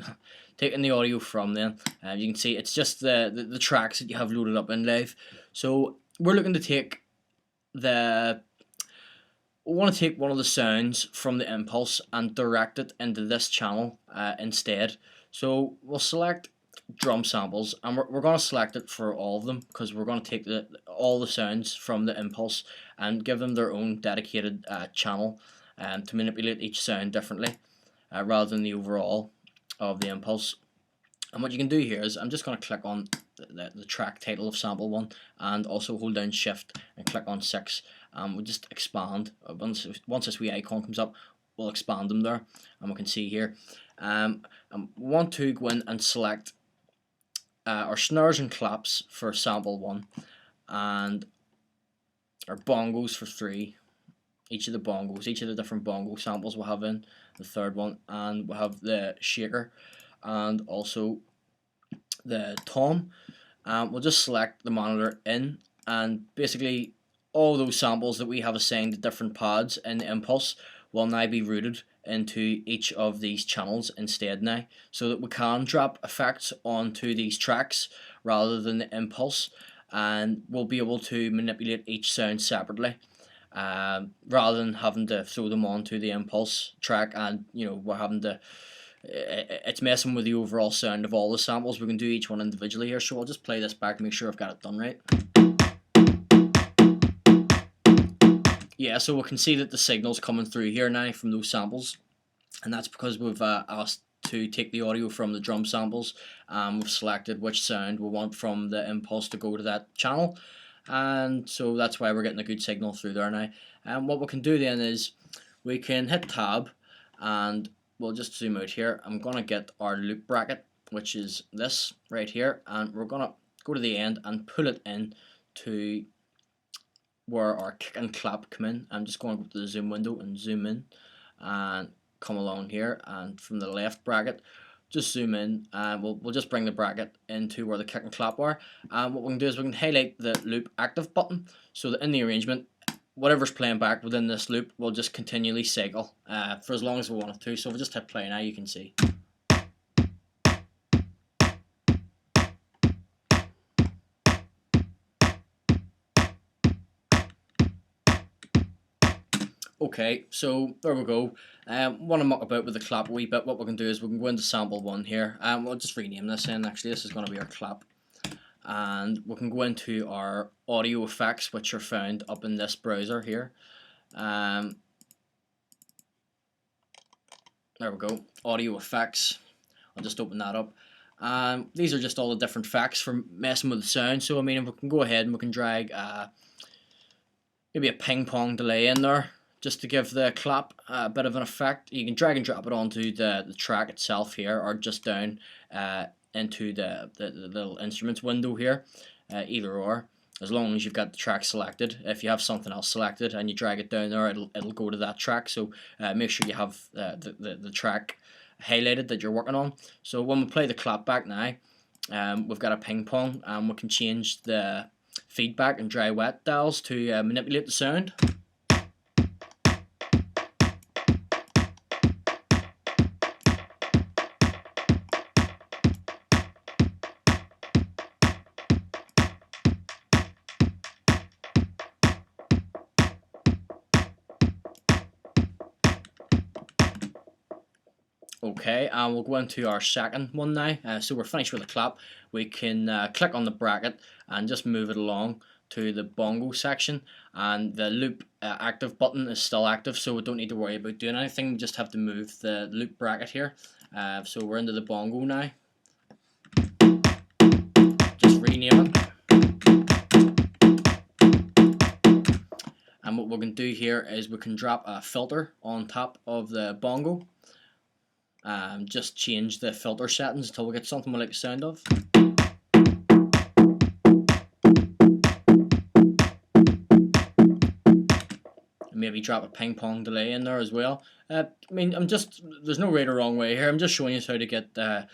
Taking the audio from then, you can see it's just the tracks that you have loaded up in Live. So we're looking to take we want to take one of the sounds from the impulse and direct it into this channel instead. So we'll select drum samples, and we're going to select it for all of them, because we're going to take all the sounds from the impulse and give them their own dedicated channel to manipulate each sound differently rather than the overall of the impulse. And what you can do here is, I'm just going to click on the track title of sample 1 and also hold down shift and click on 6. We'll just expand. Once this wee icon comes up, we'll expand them there, and we can see here. We want to go in and select our snares and claps for sample 1, and our bongos for 3. Each of the different bongo samples we'll have in the third one, and we'll have the shaker and also the tom. We'll just select the monitor in, and basically all those samples that we have assigned to different pads in the impulse will now be routed into each of these channels instead now, so that we can drop effects onto these tracks rather than the impulse, and we'll be able to manipulate each sound separately rather than having to throw them onto the impulse track, and we're having to it's messing with the overall sound of all the samples. We can do each one individually here, so I'll just play this back, make sure I've got it done right. Yeah, so we can see that the signal's coming through here now from those samples, and that's because we've asked to take the audio from the drum samples. We've selected which sound we want from the impulse to go to that channel, and so that's why we're getting a good signal through there now. And what we can do then is we can hit tab, and we'll just zoom out here. I'm going to get our loop bracket, which is this right here, and we're going to go to the end and pull it in to where our kick and clap come in. I'm just going to go to the zoom window and zoom in and come along here, and from the left bracket just zoom in, and we'll just bring the bracket into where the kick and clap are. And what we can do is we can highlight the loop active button, so that in the arrangement whatever's playing back within this loop will just continually cycle for as long as we want it to. So if we just hit play now, you can see. Okay, so there we go. Want to muck about with the clap a wee bit. What we can do is we can go into sample 1 here, and we'll just rename this in. Actually, this is going to be our clap. And we can go into our audio effects, which are found up in this browser here. There we go, audio effects. I'll just open that up. These are just all the different effects for messing with the sound. So I mean, if we can go ahead and we can drag maybe a ping pong delay in there, just to give the clap a bit of an effect. You can drag and drop it onto the track itself here, or just down into the little instruments window here, either or, as long as you've got the track selected. If you have something else selected and you drag it down there, it'll go to that track. So make sure you have the track highlighted that you're working on. So when we play the clap back now, we've got a ping pong, and we can change the feedback and dry wet dials to manipulate the sound. Okay, and we'll go into our second one now. So we're finished with the clap. We can click on the bracket and just move it along to the bongo section, and the loop active button is still active, so we don't need to worry about doing anything. We just have to move the loop bracket here. So we're into the bongo now. Just rename it. And what we're going to do here is we can drop a filter on top of the bongo. Just change the filter settings until we get something we like the sound of. Maybe drop a ping pong delay in there as well. I mean, there's no right or wrong way here. I'm just showing you how to get the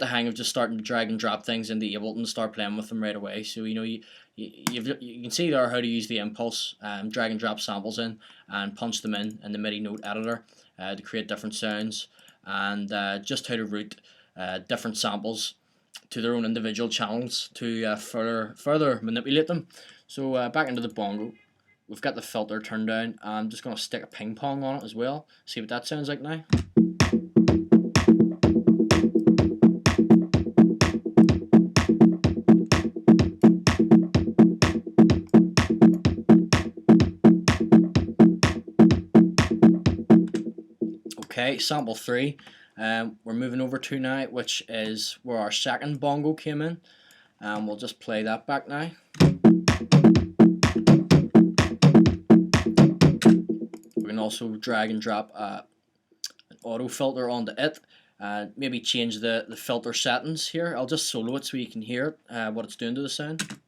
hang of just starting to drag and drop things into Ableton and start playing with them right away. So you know you can see there how to use the impulse, drag and drop samples in and punch them in the MIDI note editor to create different sounds, and just how to route different samples to their own individual channels to further manipulate them. So back into the bongo. We've got the filter turned down. I'm just going to stick a ping pong on it as well. See what that sounds like now. Okay, sample 3. We're moving over to now, which is where our second bongo came in. We'll just play that back now. We can also drag and drop an auto filter onto it. Maybe change the filter settings here. I'll just solo it so you can hear it, what it's doing to the sound.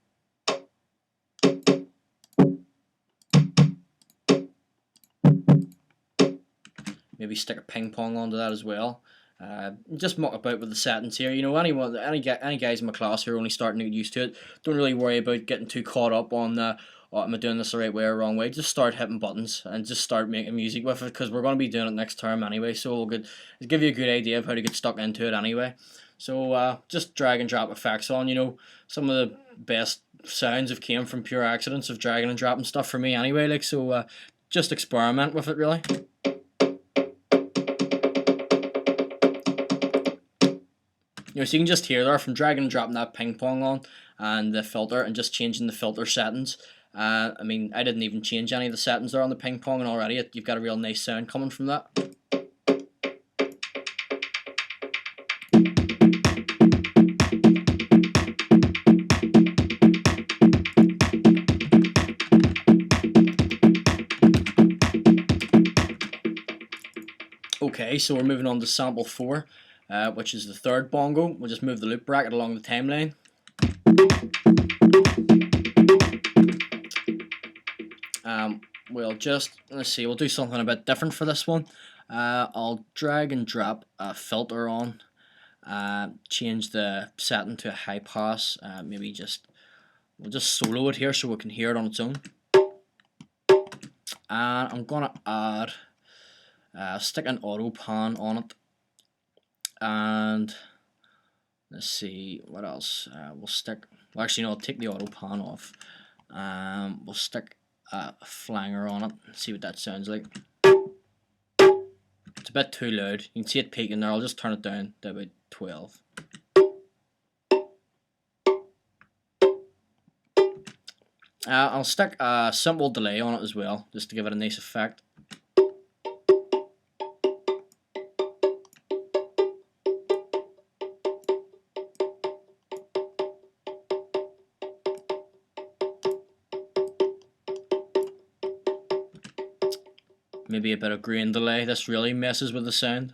Maybe stick a ping pong onto that as well. Just muck about with the settings here. You know, any guys in my class who are only starting to get used to it, don't really worry about getting too caught up on am I doing this the right way or wrong way. Just start hitting buttons and just start making music with it, because we're going to be doing it next term anyway. So it'll give you a good idea of how to get stuck into it anyway. So just drag and drop effects on. You know, some of the best sounds have came from pure accidents of dragging and dropping stuff for me anyway. Like, so just experiment with it really. You know, so you can just hear there from dragging and dropping that ping pong on and the filter and just changing the filter settings. I mean, I didn't even change any of the settings there on the ping pong, and already you've got a real nice sound coming from that. Okay, so we're moving on to sample 4. Which is the third bongo. We'll just move the loop bracket along the timeline. We'll do something a bit different for this one. I'll drag and drop a filter on, change the setting to a high pass. We'll just solo it here so we can hear it on its own. And I'm gonna add stick an auto pan on it. And let's see what else. I'll take the auto pan off. We'll stick a flanger on it and see what that sounds like. It's a bit too loud. You can see it peaking there. I'll just turn it down to about 12. I'll stick a simple delay on it as well, just to give it a nice effect. Maybe a bit of grain delay. This really messes with the sound.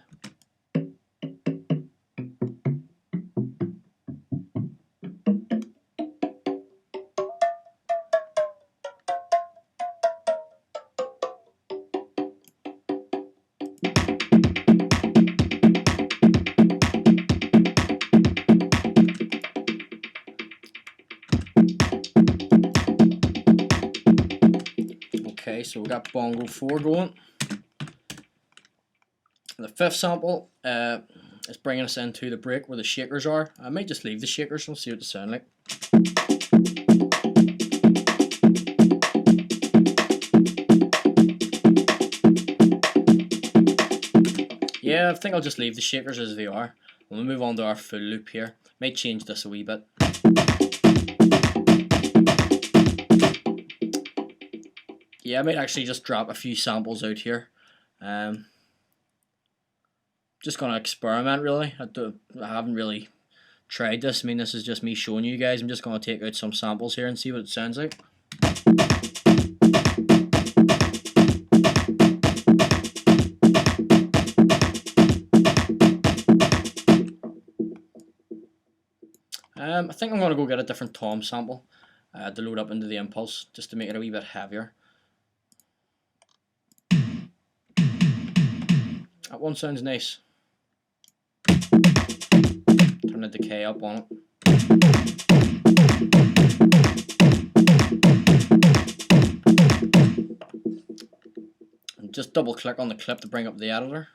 Okay, so we got bongo 4 going. The fifth sample is bringing us into the break where the shakers are. I might just leave the shakers and see what they sound like. Yeah, I think I'll just leave the shakers as they are. We'll move on to our full loop here. Might change this a wee bit. Yeah, I might actually just drop a few samples out here. Just gonna experiment really. I haven't really tried this. I mean, this is just me showing you guys. I'm just gonna take out some samples here and see what it sounds like. I think I'm going to go get a different tom sample to load up into the impulse, just to make it a wee bit heavier. That one sounds nice. Turn the decay up on it. And just double click on the clip to bring up the editor.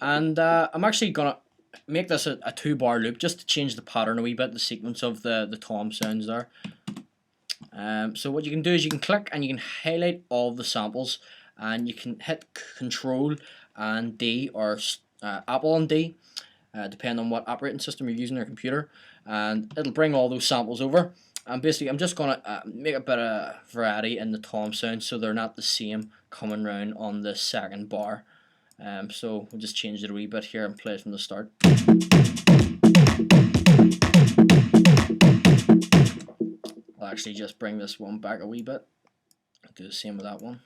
And I'm actually going to make this a 2-bar loop just to change the pattern a wee bit, the sequence of the tom sounds there. So what you can do is you can click and you can highlight all of the samples, and you can hit Control and D, or Apple and D, depending on what operating system you're using on your computer, and it'll bring all those samples over. And basically I'm just going to make a bit of variety in the tom sound so they're not the same coming round on the second bar. So we'll just change it a wee bit here and play it from the start. I'll actually just bring this one back a wee bit. I'll do the same with that one.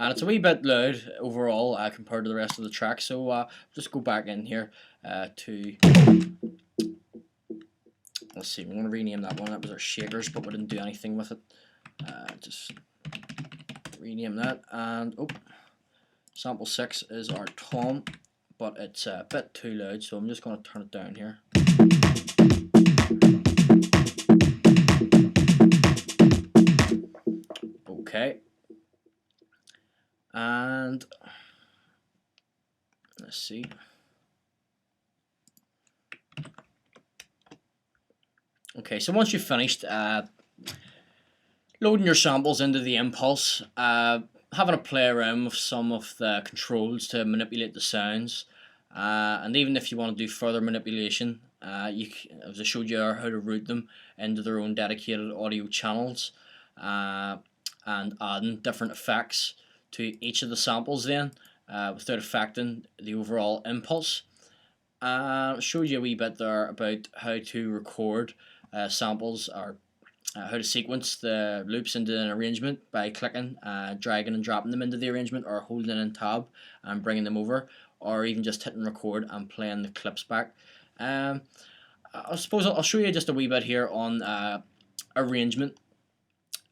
And it's a wee bit loud overall compared to the rest of the track, so just go back in here to, let's see, we're going to rename that one. That was our shakers, but we didn't do anything with it. Just rename that, and sample 6 is our tom, but it's a bit too loud, so I'm just going to turn it down here. Okay. And let's see. Okay, so once you've finished loading your samples into the impulse, having a play around with some of the controls to manipulate the sounds, and even if you want to do further manipulation, as I showed you how to route them into their own dedicated audio channels, and adding different effects to each of the samples then, without affecting the overall impulse. I showed you a wee bit there about how to record samples, or how to sequence the loops into an arrangement by clicking, dragging and dropping them into the arrangement, or holding in tab and bringing them over, or even just hitting record and playing the clips back. I suppose I'll show you just a wee bit here on arrangement,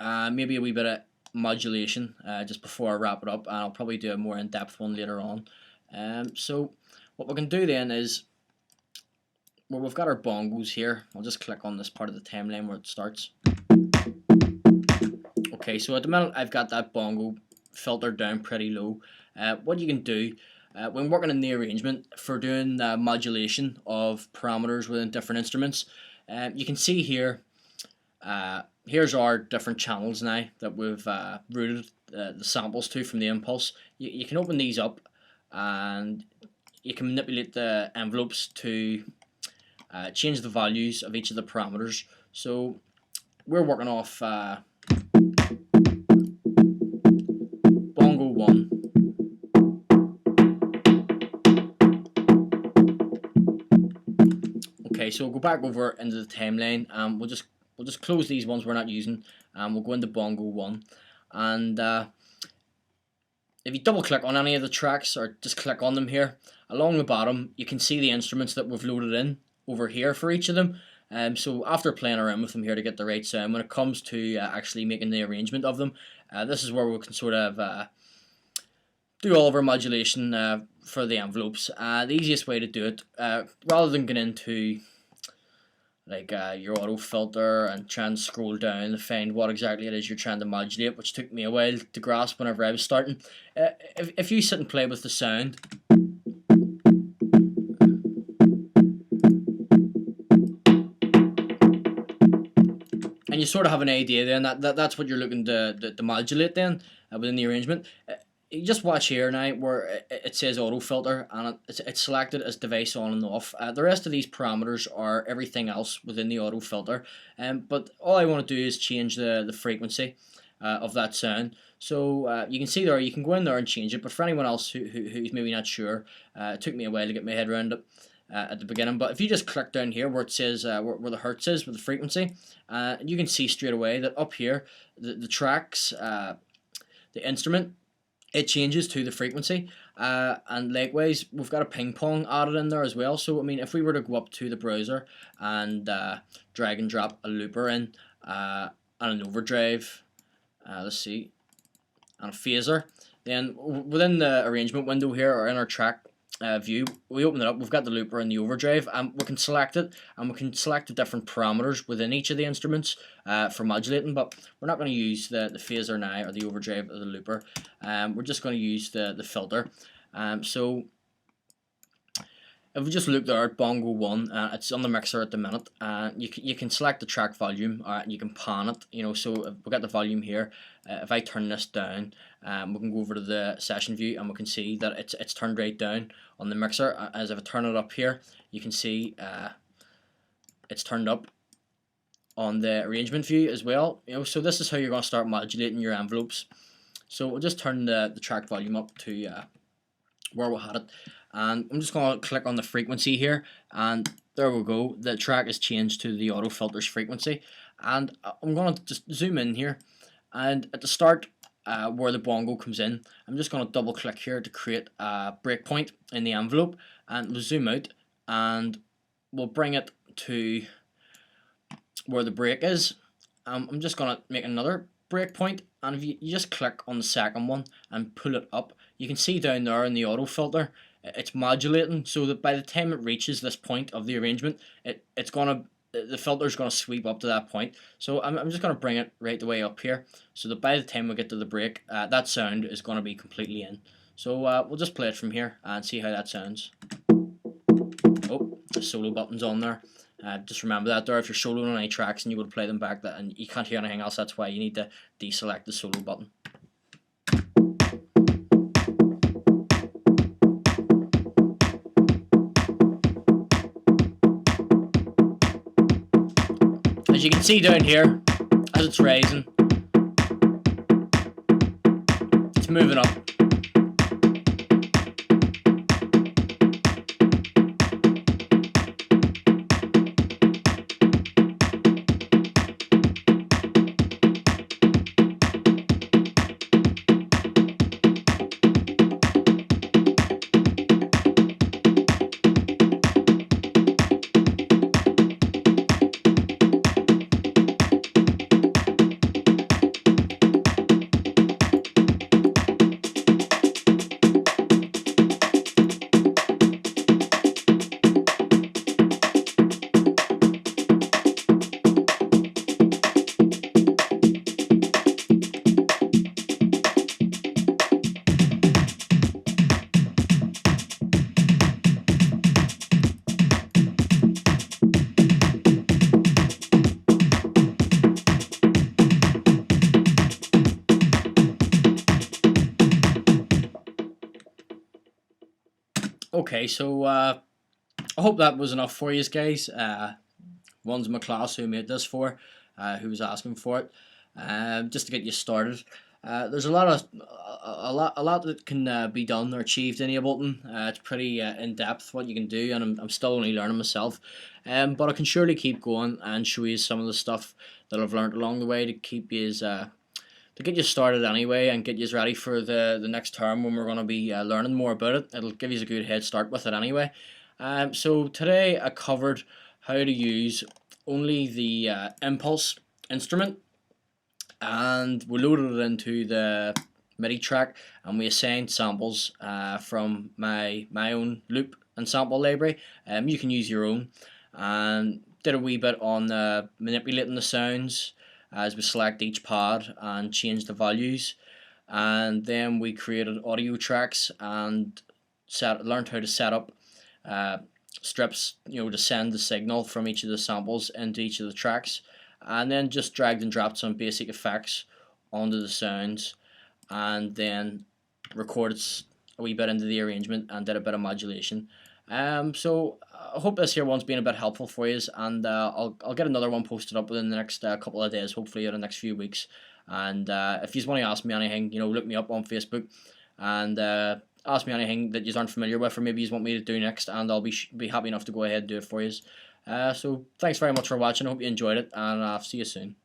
maybe a wee bit of modulation just before I wrap it up, and I'll probably do a more in-depth one later on. So what we can do then is, where we've got our bongos here, I'll just click on this part of the timeline where it starts. Okay, so at the minute I've got that bongo filtered down pretty low. What you can do when working in the arrangement for doing modulation of parameters within different instruments, you can see here, here's our different channels now that we've routed the samples to from the impulse. You can open these up and you can manipulate the envelopes to change the values of each of the parameters. So we're working off bongo 1. Okay, so we'll go back over into the timeline, and we'll just close these ones we're not using, and we'll go into bongo 1. And if you double click on any of the tracks, or just click on them here, along the bottom you can see the instruments that we've loaded in over here for each of them. So after playing around with them here to get the right sound, when it comes to actually making the arrangement of them, this is where we can sort of do all of our modulation for the envelopes. The easiest way to do it, rather than getting into like your auto filter and try and scroll down to find what exactly it is you're trying to modulate, which took me a while to grasp whenever I was starting. If you sit and play with the sound, and you sort of have an idea then that's what you're looking to modulate then within the arrangement. you just watch here now where it says auto filter, and it's selected as device on and off. The rest of these parameters are everything else within the auto filter, but all I want to do is change the frequency of that sound. So you can see there, you can go in there and change it, but for anyone else who's maybe not sure, it took me a while to get my head around it at the beginning. But if you just click down here where it says where the hertz is with the frequency, you can see straight away that up here the tracks, the instrument, it changes to the frequency, and likewise we've got a ping pong added in there as well. So I mean, if we were to go up to the browser and drag and drop a looper in, and an overdrive, let's see, and a phaser, then within the arrangement window here, or in our track view, we open it up, we've got the looper and the overdrive, and we can select it, and we can select the different parameters within each of the instruments for modulating. But we're not going to use the phaser now, or the overdrive, or the looper. We're just going to use the filter. So if we just look there at Bongo 1, it's on the mixer at the minute. You can select the track volume, and you can pan it. You know, so if we got the volume here. If I turn this down, we can go over to the session view, and we can see that it's turned right down on the mixer. As if I turn it up here, you can see it's turned up on the arrangement view as well. You know, so this is how you're going to start modulating your envelopes. So we'll just turn the track volume up to where we had it, and I'm just going to click on the frequency here, and there we go. The track is changed to the auto filter's frequency, and I'm going to just zoom in here, and at the start where the bongo comes in, I'm just going to double click here to create a breakpoint in the envelope, and we'll zoom out and we'll bring it to where the break is. I'm just going to make another breakpoint, and if you just click on the second one and pull it up, you can see down there in the auto filter it's modulating, so that by the time it reaches this point of the arrangement, the filter's gonna sweep up to that point. So I'm just gonna bring it right the way up here, so that by the time we get to the break, that sound is gonna be completely in. So we'll just play it from here and see how that sounds. Oh, the solo button's on there. Just remember that there, if you're soloing on any tracks and you would play them back, and you can't hear anything else, that's why you need to deselect the solo button. As you can see down here, as it's rising, it's moving up. Okay, so I hope that was enough for you guys. One's in my class who made this for, who was asking for it, just to get you started. There's a lot that can be done or achieved in Ableton. It's pretty in depth what you can do, and I'm still only learning myself. But I can surely keep going and show you some of the stuff that I've learned along the way to keep you to get you started anyway, and get you ready for the next term when we're going to be learning more about it. It'll give you a good head start with it anyway. So today I covered how to use only the impulse instrument, and we loaded it into the MIDI track, and we assigned samples from my own loop and sample library. You can use your own, and did a wee bit on manipulating the sounds as we select each pad and change the values, and then we created audio tracks and learned how to set up strips, to send the signal from each of the samples into each of the tracks, and then just dragged and dropped some basic effects onto the sounds, and then recorded a wee bit into the arrangement and did a bit of modulation. So I hope this here one's been a bit helpful for you, and I'll get another one posted up within the next couple of days, hopefully in the next few weeks. And if you want to ask me anything, look me up on Facebook and ask me anything that you aren't familiar with, or maybe you want me to do next, and I'll be happy enough to go ahead and do it for you. So thanks very much for watching. I hope you enjoyed it, and I'll see you soon.